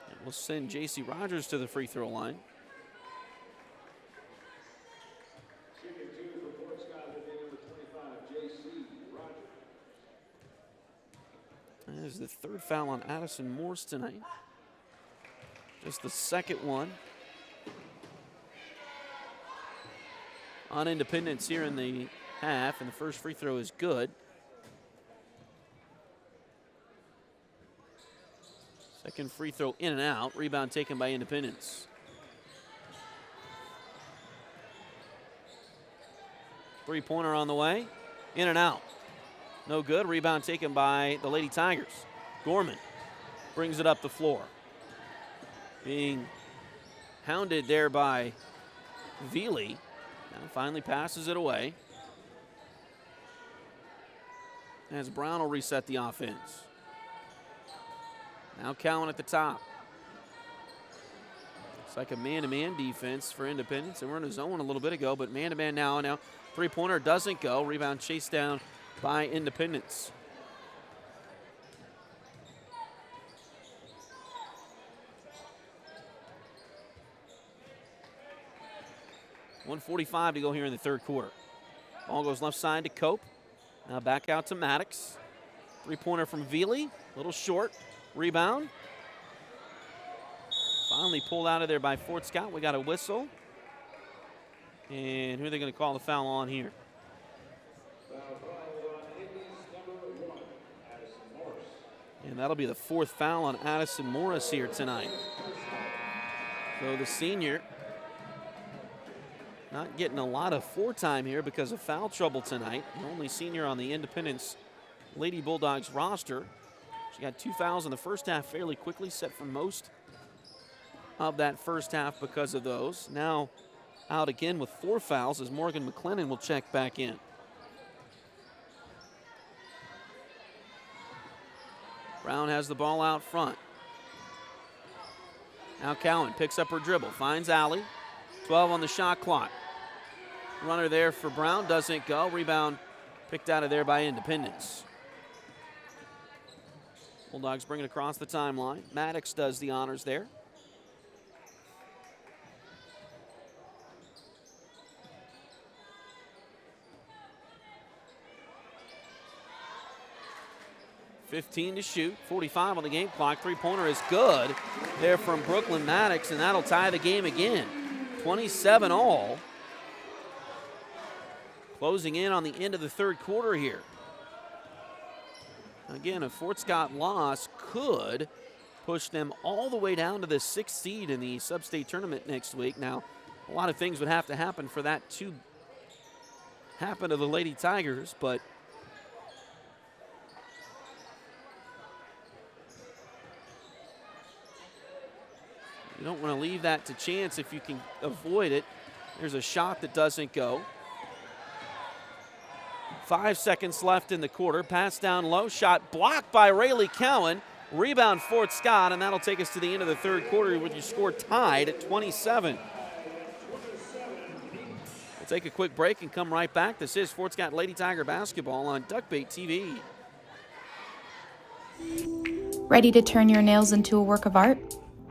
And we'll send J.C. Rogers to the free throw line. That is the third foul on Addison Morse tonight. Just the second one on Independence here in the half, and the first free throw is good. Second free throw in and out. Rebound taken by Independence. Three-pointer on the way. In and out. No good. Rebound taken by the Lady Tigers. Gorman brings it up the floor. Being hounded there by Veely. Now finally passes it away. As Brown will reset the offense. Now Cowan at the top. It's like a man-to-man defense for Independence. They were in a zone a little bit ago, but man-to-man now. Now three-pointer doesn't go. Rebound chased down by Independence. .145 to go here in the third quarter. Ball goes left side to Cope. Now back out to Maddox. Three-pointer from Veely. A little short. Rebound. Finally pulled out of there by Fort Scott. We got a whistle. And who are they going to call the foul on here? And that'll be the fourth foul on Addison Morris here tonight. So the senior not getting a lot of floor time here because of foul trouble tonight. The only senior on the Independence Lady Bulldogs roster. She got 2 fouls in the first half fairly quickly, set for most of that first half because of those. Now out again with 4 fouls as Morgan McLennan will check back in. Brown has the ball out front. Now Cowan picks up her dribble, finds Alley. 12 on the shot clock. Runner there for Brown, doesn't go. Rebound picked out of there by Independence. Bulldogs bring it across the timeline. Maddox does the honors there. .15 to shoot, 45 on the game clock. Three-pointer is good there from Brooklyn Maddox, and that'll tie the game again. 27 all. Closing in on the end of the third quarter here. Again, a Fort Scott loss could push them all the way down to the 6th seed in the sub-state tournament next week. Now, a lot of things would have to happen for that to happen to the Lady Tigers, but you don't want to leave that to chance if you can avoid it. There's a shot that doesn't go. 5 seconds left in the quarter. Pass down low, shot blocked by Rayleigh Cowan. Rebound Fort Scott, and that'll take us to the end of the third quarter with your score tied at 27. We'll take a quick break and come right back. This is Fort Scott Lady Tiger basketball on Duckbait TV. Ready to turn your nails into a work of art?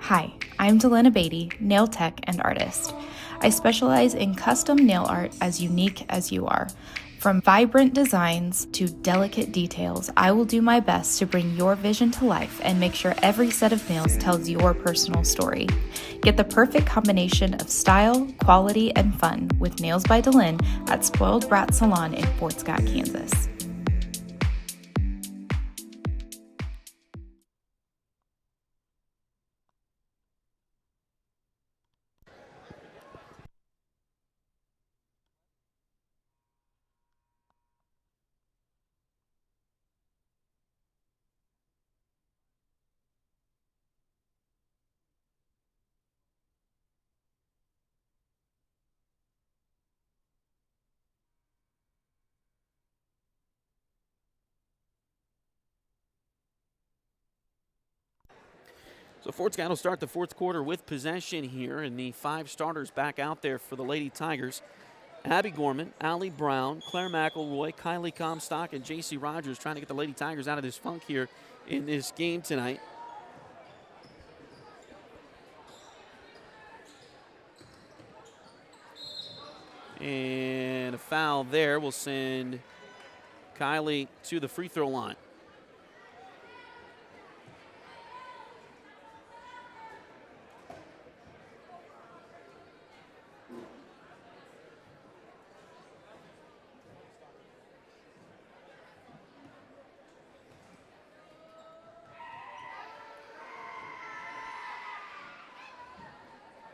Hi, I'm Delana Beatty, nail tech and artist. I specialize in custom nail art as unique as you are. From vibrant designs to delicate details, I will do my best to bring your vision to life and make sure every set of nails tells your personal story. Get the perfect combination of style, quality, and fun with Nails by Delin at Spoiled Brat Salon in Fort Scott, Kansas. So Fort Scott will start the fourth quarter with possession here, and the 5 starters back out there for the Lady Tigers. Abby Gorman, Allie Brown, Claire McElroy, Kylie Comstock, and J.C. Rogers trying to get the Lady Tigers out of this funk here in this game tonight. And a foul there will send Kylie to the free throw line.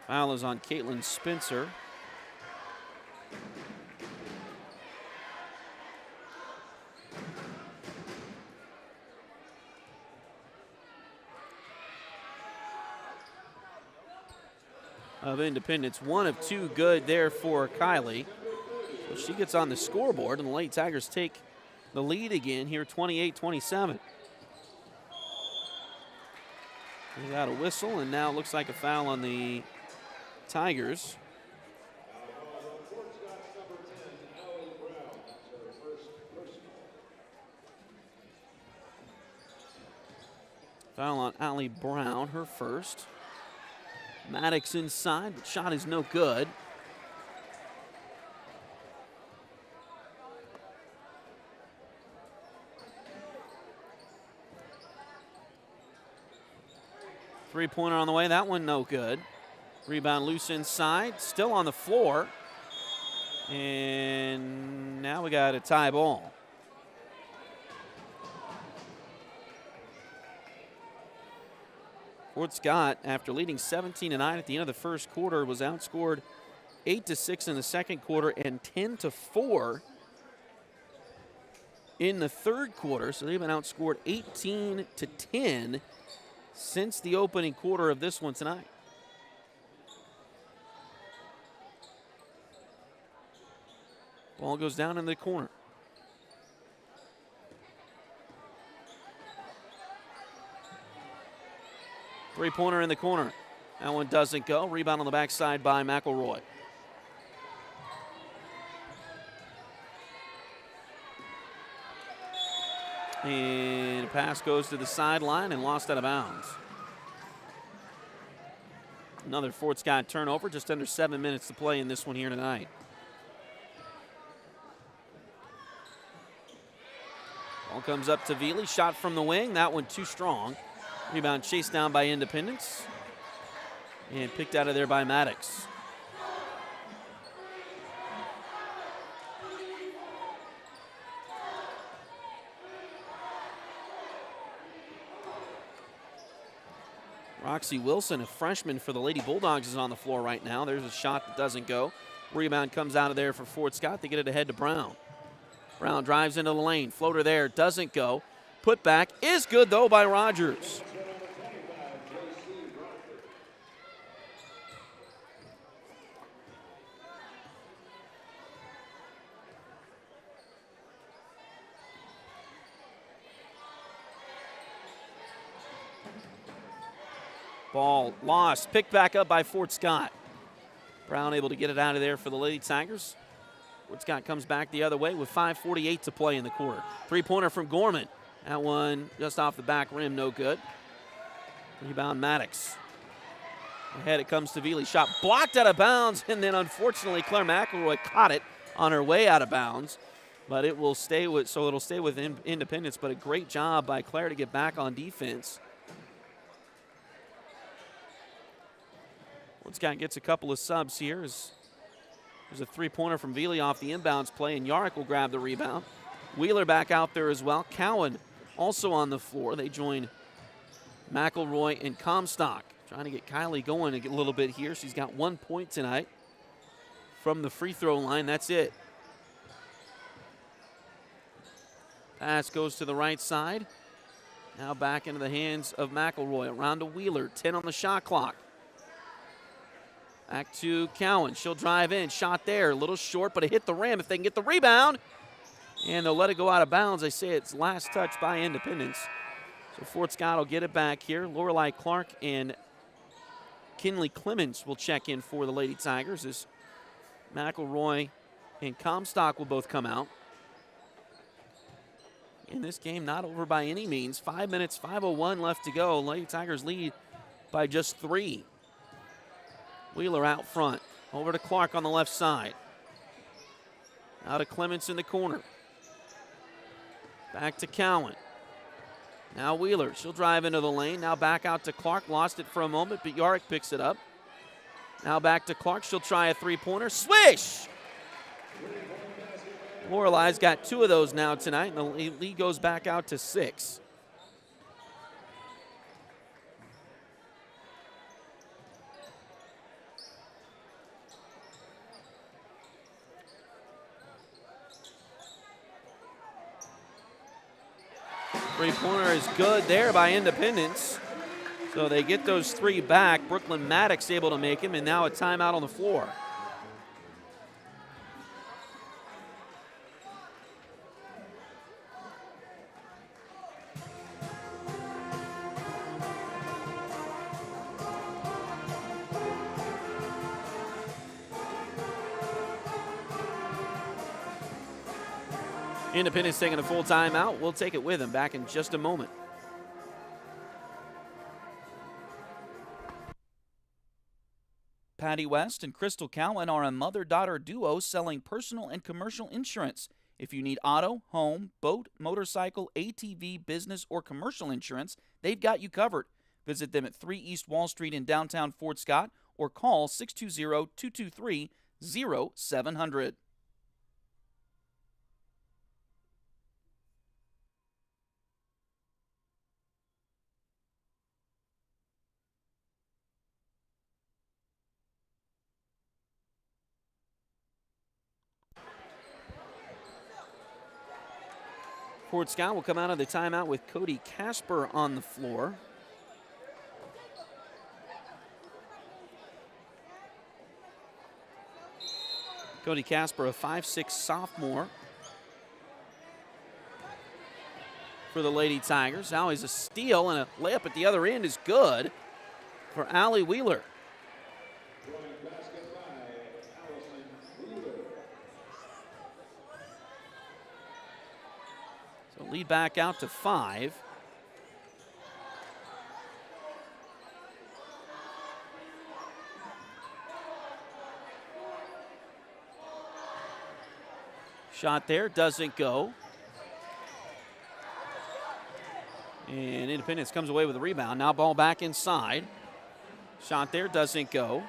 Foul is on Caitlin Spencer. Of Independence. 1 of 2 good there for Kylie. So she gets on the scoreboard, and the Lady Tigers take the lead again here, 28-27. We got a whistle, and now it looks like a foul on the Tigers. Foul on Allie Brown, her first. Maddox inside, but shot is no good. Three-pointer on the way, that one no good. Rebound loose inside, still on the floor. And now we got a tie ball. Fort Scott, after leading 17-9 at the end of the first quarter, was outscored 8-6 in the second quarter and 10-4 in the third quarter. So they've been outscored 18-10 since the opening quarter of this one tonight. Ball goes down in the corner. Three-pointer in the corner. That one doesn't go. Rebound on the backside by McElroy. And a pass goes to the sideline and lost out of bounds. Another Fort Scott turnover, just under 7 minutes to play in this one here tonight. Ball comes up to Veely, shot from the wing, that one too strong. Rebound chased down by Independence and picked out of there by Maddox. Roxy Wilson, a freshman for the Lady Bulldogs, is on the floor right now. There's a shot that doesn't go. Rebound comes out of there for Fort Scott. They get it ahead to Brown. Brown drives into the lane. Floater there, doesn't go. Put back is good, though, by Rogers. Ball lost, picked back up by Fort Scott. Brown able to get it out of there for the Lady Tigers. Fort Scott comes back the other way with 5:48 to play in the quarter. Three-pointer from Gorman. That one just off the back rim, no good. Rebound Maddox. Ahead it comes to Veely. Shot blocked out of bounds, and then unfortunately Claire McElroy caught it on her way out of bounds. But it will stay with, so it'll stay with Independence. But a great job by Claire to get back on defense. Fort Scott gets a couple of subs here. There's a three-pointer from Veely off the inbounds play, and Yarrick will grab the rebound. Wheeler back out there as well. Cowan also on the floor. They join McElroy and Comstock. Trying to get Kylie going a little bit here. She's got 1 point tonight from the free throw line. That's it. Pass goes to the right side. Now back into the hands of McElroy. Around to Wheeler. 10 on the shot clock. Back to Cowan. She'll drive in. Shot there. A little short, but it hit the rim if they can get the rebound. And they'll let it go out of bounds. They say it's last touch by Independence. So Fort Scott will get it back here. Lorelei Clark and Kinley Clemens will check in for the Lady Tigers as McElroy and Comstock will both come out. In this game, not over by any means. 5 minutes, 5:01 left to go. Lady Tigers lead by just 3. Wheeler out front. Over to Clark on the left side. Out to Clements in the corner. Back to Cowan. Now Wheeler, she'll drive into the lane. Now back out to Clark. Lost it for a moment, but Yarrick picks it up. Now back to Clark. She'll try a three-pointer. Swish! Lorelei's got 2 of those now tonight, and the lead goes back out to 6. Three-pointer is good there by Independence. So they get those 3 back. Brooklyn Maddox able to make him, and now a timeout on the floor. Independence taking a full timeout. We'll take it with them back in just a moment. Patty West and Crystal Cowan are a mother-daughter duo selling personal and commercial insurance. If you need auto, home, boat, motorcycle, ATV, business, or commercial insurance, they've got you covered. Visit them at 3 East Wall Street in downtown Fort Scott or call 620-223-0700. Fort Scott will come out of the timeout with Cody Casper on the floor. Cody Casper, a 5'6" sophomore for the Lady Tigers. Now he's a steal, and a layup at the other end is good for Allie Wheeler. So lead back out to 5. Shot there, doesn't go. And Independence comes away with a rebound. Now ball back inside. Shot there, doesn't go.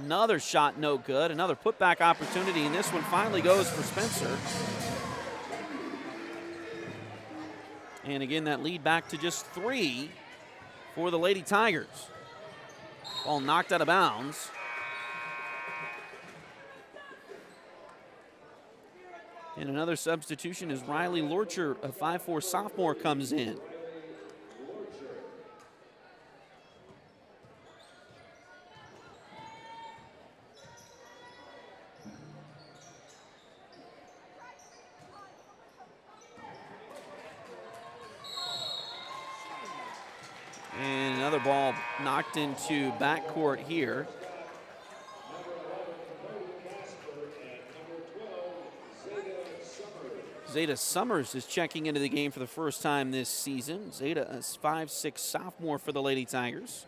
Another shot, no good. Another putback opportunity, and this one finally goes for Spencer. And again, that lead back to just 3 for the Lady Tigers. Ball knocked out of bounds. And another substitution as Riley Lorcher, a 5'4" sophomore, comes in. another ball knocked into backcourt here. Zeta Summers is checking into the game for the first time this season. Zeta, a 5'6" sophomore for the Lady Tigers.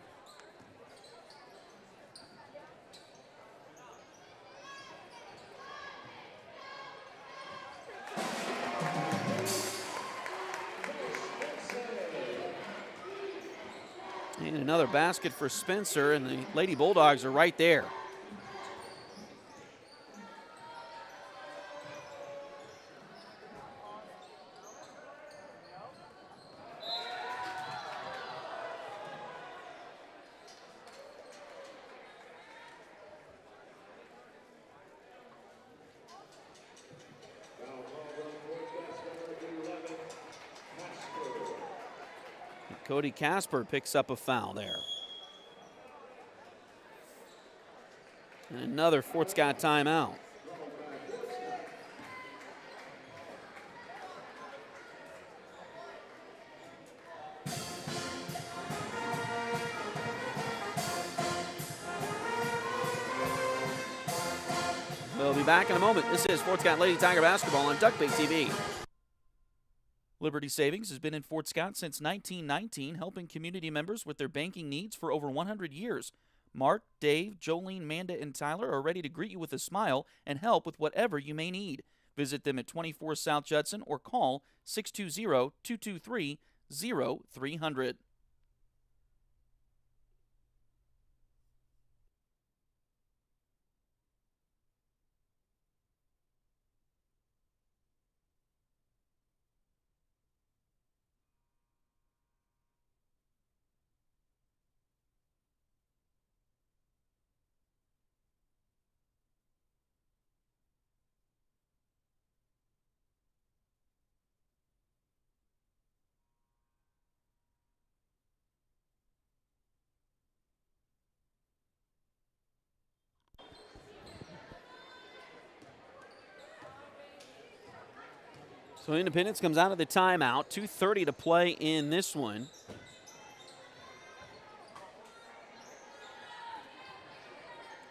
And another basket for Spencer, and the Lady Bulldogs are right there. Cody Casper picks up a foul there. And another Fort Scott timeout. We'll be back in a moment. This is Fort Scott Lady Tiger basketball on Duckbait TV. Liberty Savings has been in Fort Scott since 1919, helping community members with their banking needs for over 100 years. Mark, Dave, Jolene, Manda, and Tyler are ready to greet you with a smile and help with whatever you may need. Visit them at 24 South Judson or call 620-223-0300. So Independence comes out of the timeout. 2:30 to play in this one.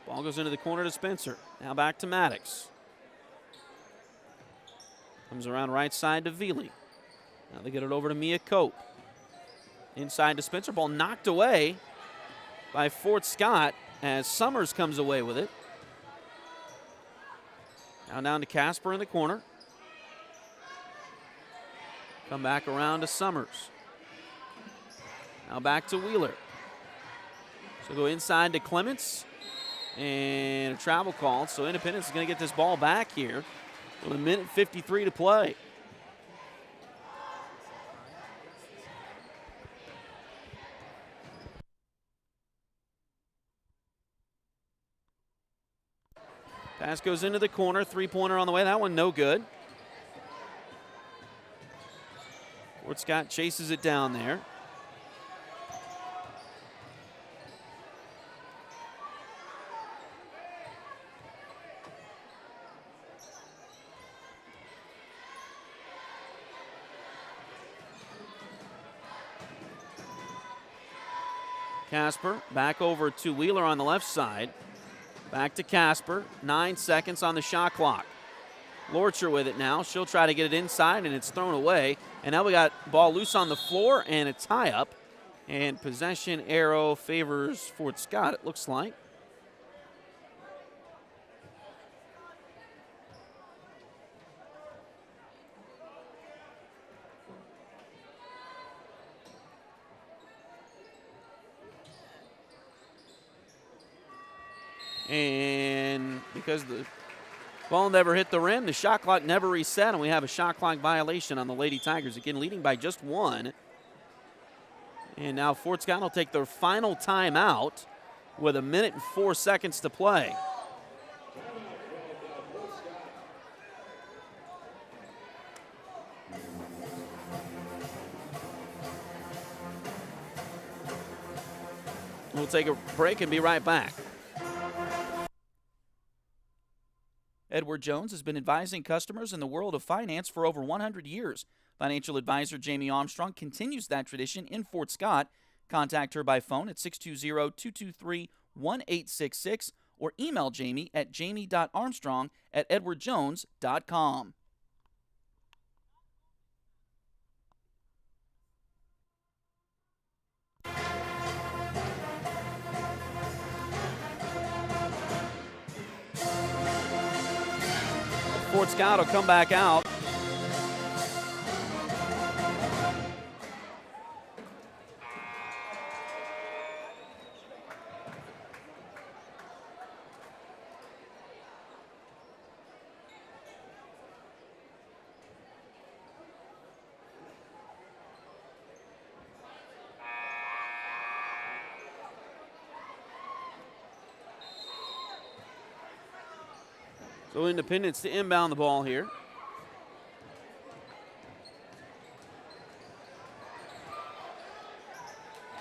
Ball goes into the corner to Spencer. Now back to Maddox. Comes around right side to Veely. Now they get it over to Mia Cope. Inside to Spencer. Ball knocked away by Fort Scott as Summers comes away with it. Now down to Casper in the corner. Come back around to Summers. Now back to Wheeler. So go inside to Clements. And a travel call. So Independence is going to get this ball back here with 1:53 to play. Pass goes into the corner. Three-pointer on the way. That one no good. Fort Scott chases it down there. Casper back over to Wheeler on the left side. Back to Casper. 9 seconds on the shot clock. Lorcher with it now. She'll try to get it inside, and it's thrown away. And now we got ball loose on the floor and a tie-up. And possession arrow favors Fort Scott, it looks like. And because the ball never hit the rim, the shot clock never reset, and we have a shot clock violation on the Lady Tigers. Again, leading by just one. And now Fort Scott will take their final timeout with 1:04 to play. We'll take a break and be right back. Edward Jones has been advising customers in the world of finance for over 100 years. Financial advisor Jamie Armstrong continues that tradition in Fort Scott. Contact her by phone at 620-223-1866 or email Jamie at jamie.armstrong@edwardjones.com. Fort Scott will come back out. So Independence to inbound the ball here.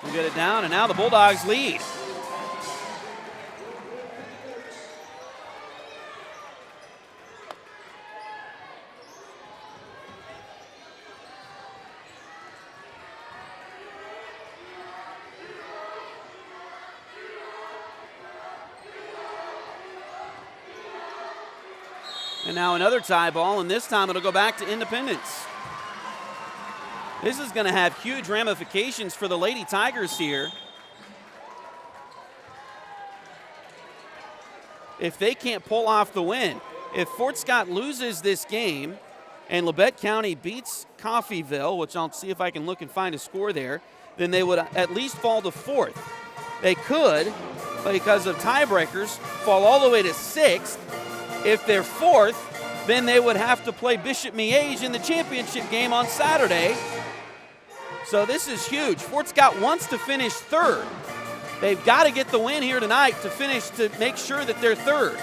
We'll get it down, and now the Bulldogs lead. And now another tie ball, and this time it'll go back to Independence. This is going to have huge ramifications for the Lady Tigers here. If they can't pull off the win. If Fort Scott loses this game and Labette County beats Coffeyville, which I'll see if I can look and find a score there, then they would at least fall to fourth. They could, because of tiebreakers, fall all the way to sixth. If they're fourth, then they would have to play Bishop Miege in the championship game on Saturday. So this is huge. Fort Scott wants to finish third. They've got to get the win here tonight to finish, to make sure that they're third.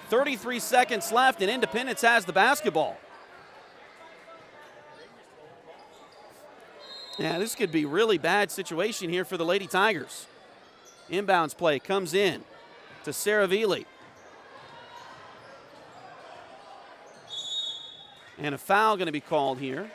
.33 seconds left, and Independence has the basketball. Yeah, this could be a really bad situation here for the Lady Tigers. Inbounds play comes in to Saravili. And a foul going to be called here.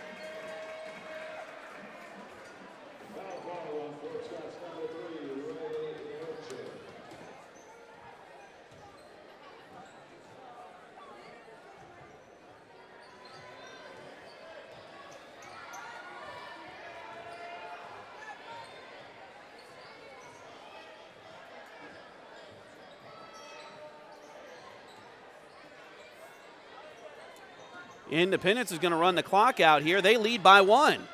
Independence is going to run the clock out here. They lead by 1.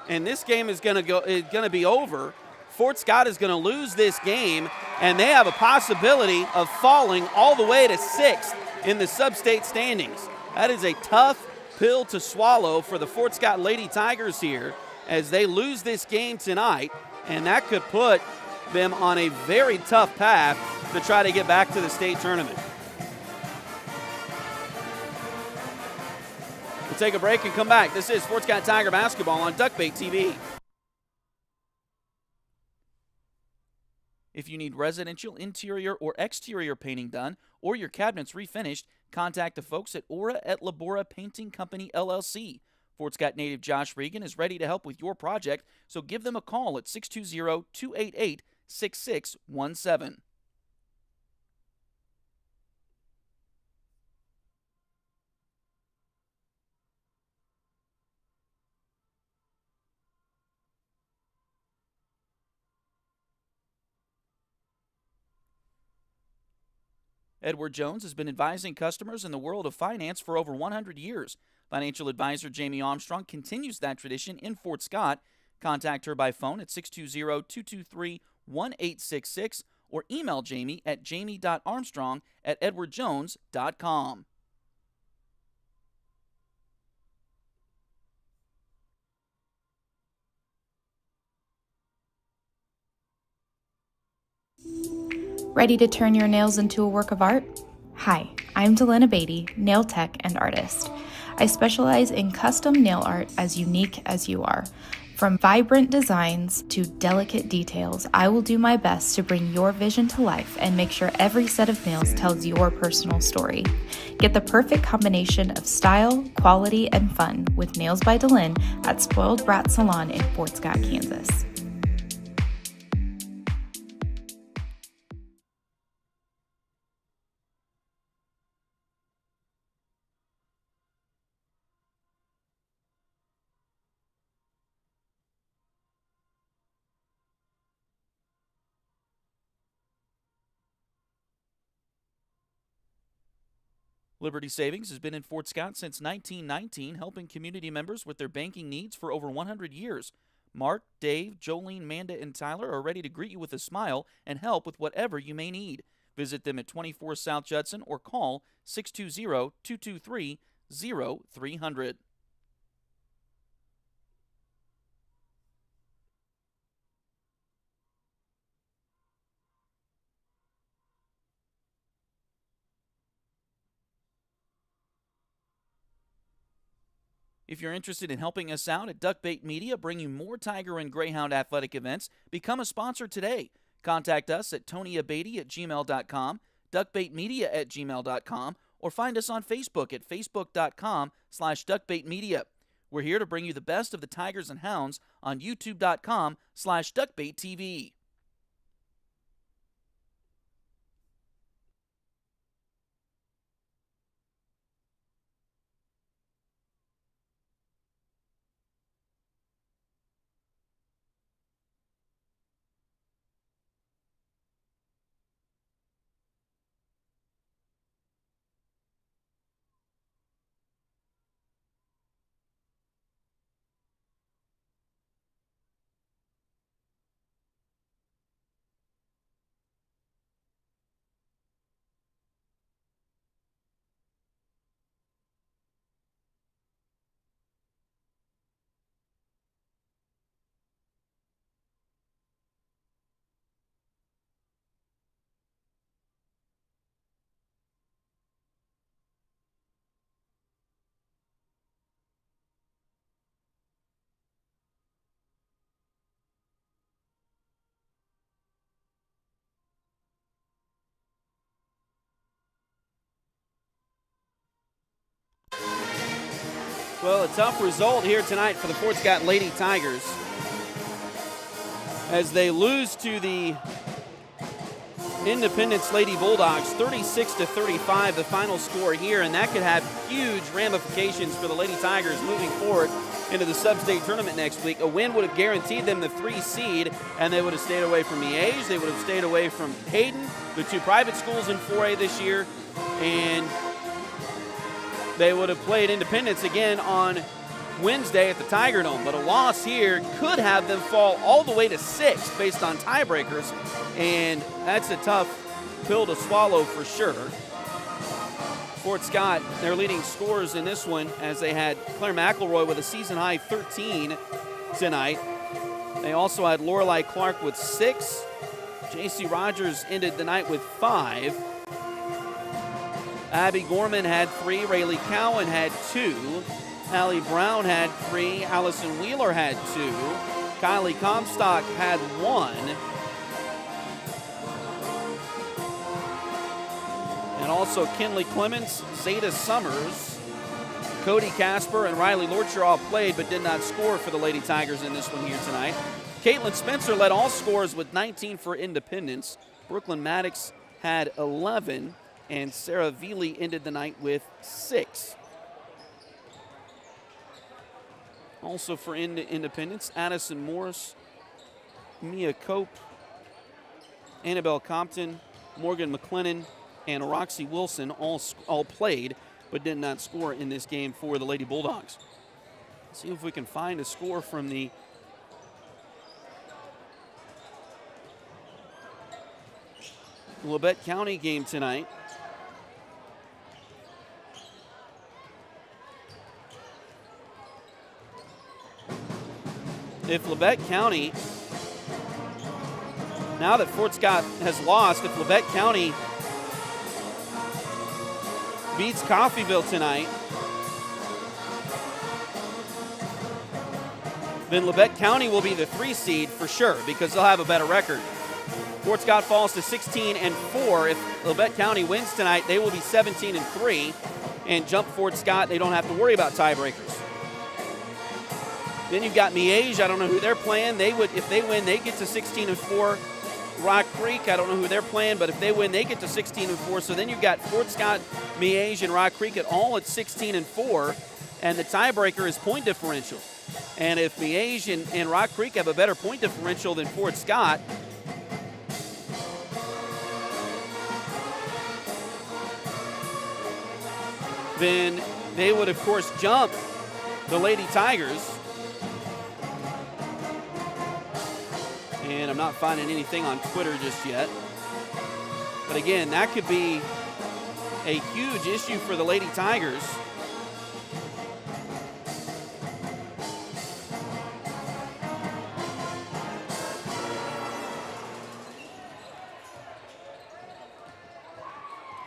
And this game is going to be over. Fort Scott is going to lose this game, and they have a possibility of falling all the way to 6th in the sub-state standings. That is a tough pill to swallow for the Fort Scott Lady Tigers here as they lose this game tonight, and that could put them on a very tough path to try to get back to the state tournament. We'll take a break and come back. This is Fort Scott Tiger basketball on Duckbait TV. If you need residential interior or exterior painting done or your cabinets refinished, contact the folks at Aura et Labora Painting Company, LLC. Fort Scott native Josh Regan is ready to help with your project, so give them a call at 620-288-6617. Edward Jones has been advising customers in the world of finance for over 100 years. Financial advisor Jamie Armstrong continues that tradition in Fort Scott. Contact her by phone at 620-223-1866 or email Jamie at jamie.armstrong@edwardjones.com. Ready to turn your nails into a work of art? Hi, I'm Delana Beatty, nail tech and artist. I specialize in custom nail art as unique as you are. From vibrant designs to delicate details, I will do my best to bring your vision to life and make sure every set of nails tells your personal story. Get the perfect combination of style, quality, and fun with Nails by Delynn at Spoiled Brat Salon in Fort Scott, Kansas. Liberty Savings has been in Fort Scott since 1919, helping community members with their banking needs for over 100 years. Mark, Dave, Jolene, Manda, and Tyler are ready to greet you with a smile and help with whatever you may need. Visit them at 24 South Judson or call 620-223-0300. If you're interested in helping us out at Duckbait Media, bringing more Tiger and Greyhound athletic events, become a sponsor today. Contact us at tonyabady@gmail.com, duckbaitmedia@gmail.com, or find us on Facebook at facebook.com/duckbaitmedia. We're here to bring you the best of the Tigers and Hounds on youtube.com/duckbaittv. Well, a tough result here tonight for the Fort Scott Lady Tigers as they lose to the Independence Lady Bulldogs 36-35, the final score here, and that could have huge ramifications for the Lady Tigers moving forward into the sub-state tournament next week. A win would have guaranteed them the 3 seed, and they would have stayed away from Liège. They would have stayed away from Hayden, the 2 private schools in 4A this year, and they would have played Independence again on Wednesday at the Tiger Dome. But a loss here could have them fall all the way to 6 based on tiebreakers, and that's a tough pill to swallow for sure. Fort Scott, their leading scorers in this one, as they had Claire McElroy with a season-high 13 tonight. They also had Lorelei Clark with 6. J.C. Rogers ended the night with 5. Abby Gorman had 3. Rayleigh Cowan had 2. Allie Brown had 3. Allison Wheeler had 2. Kylie Comstock had 1. And also Kinley Clements, Zeta Summers, Cody Casper, and Riley Lorcher all played but did not score for the Lady Tigers in this one here tonight. Caitlin Spencer led all scorers with 19 for Independence. Brooklyn Maddox had 11. And Sarah Veely ended the night with 6. Also for Independence, Addison Morris, Mia Cope, Annabelle Compton, Morgan McLennan, and Roxy Wilson all played but did not score in this game for the Lady Bulldogs. Let's see if we can find a score from the Labette County game tonight. If Labette County, now that Fort Scott has lost, if Labette County beats Coffeyville tonight, then Labette County will be the 3 seed for sure because they'll have a better record. Fort Scott falls to 16-4. If Labette County wins tonight, they will be 17-3 and jump Fort Scott. They don't have to worry about tiebreakers. Then you've got Miege. I don't know who they're playing. If they win, they get to 16-4. Rock Creek, I don't know who they're playing, but if they win, they get to 16-4. So then you've got Fort Scott, Miege, and Rock Creek all at 16-4, and the tiebreaker is point differential. And if Miege and Rock Creek have a better point differential than Fort Scott, then they would, of course, jump the Lady Tigers. And I'm not finding anything on Twitter just yet. But again, that could be a huge issue for the Lady Tigers.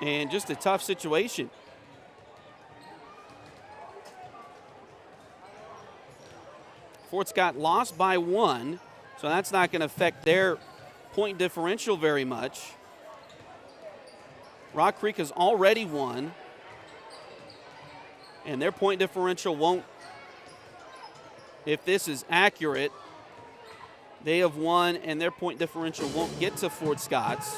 And just a tough situation. Fort Scott lost by 1. So that's not going to affect their point differential very much. Rock Creek has already won, and their point differential won't, if this is accurate, they have won, and their point differential won't get to Fort Scott's.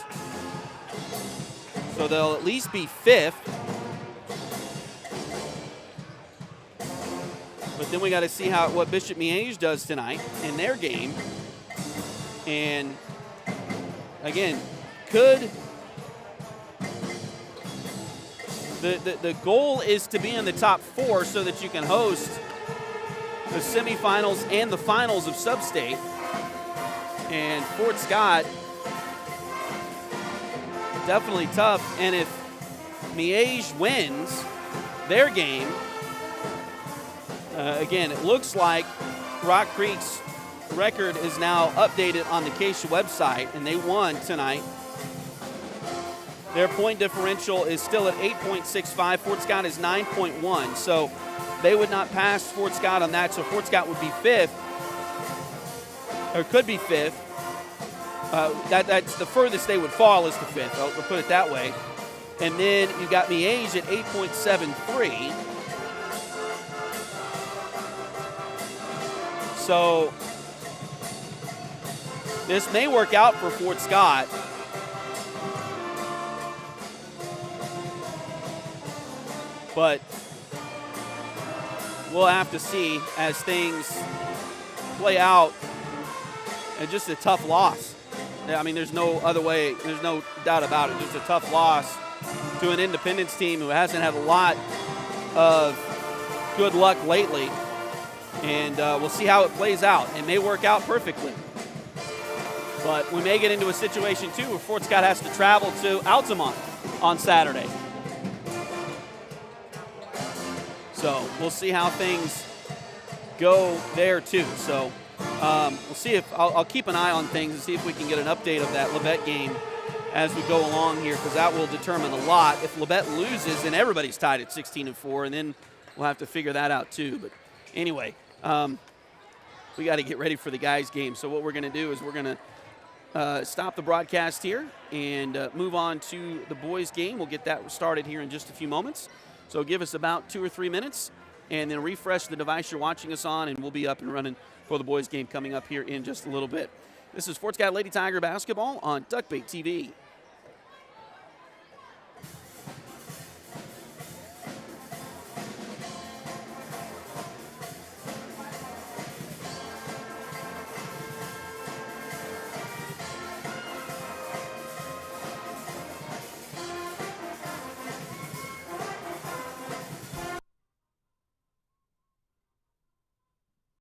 So they'll at least be 5th. But then we got to see what Bishop Miege does tonight in their game. And again, the goal is to be in the top 4 so that you can host the semifinals and the finals of Sub-State. And Fort Scott, definitely tough. And if Miege wins their game, again, it looks like Rock Creek's record is now updated on the Acacia website, and they won tonight. Their point differential is still at 8.65. Fort Scott is 9.1, so they would not pass Fort Scott on that, so Fort Scott would be 5th, or could be 5th. That's the furthest they would fall is to 5th, I'll put it that way. And then you got Miege at 8.73. So this may work out for Fort Scott. But we'll have to see as things play out. And just a tough loss. I mean, there's no other way. There's no doubt about it. Just a tough loss to an Independence team who hasn't had a lot of good luck lately. And we'll see how it plays out. It may work out perfectly. But we may get into a situation, too, where Fort Scott has to travel to Altamont on Saturday. So we'll see how things go there, too. So we'll see if I'll keep an eye on things and see if we can get an update of that Labette game as we go along here, because that will determine a lot. If Labette loses, then everybody's tied at 16-4, and then we'll have to figure that out, too. But anyway, we got to get ready for the guys' game. So what we're going to do is we're going to stop the broadcast here and move on to the boys' game. We'll get that started here in just a few moments. So give us about 2 or 3 minutes, and then refresh the device you're watching us on, and we'll be up and running for the boys' game coming up here in just a little bit. This is Fort Scott Lady Tiger basketball on Duckbait TV.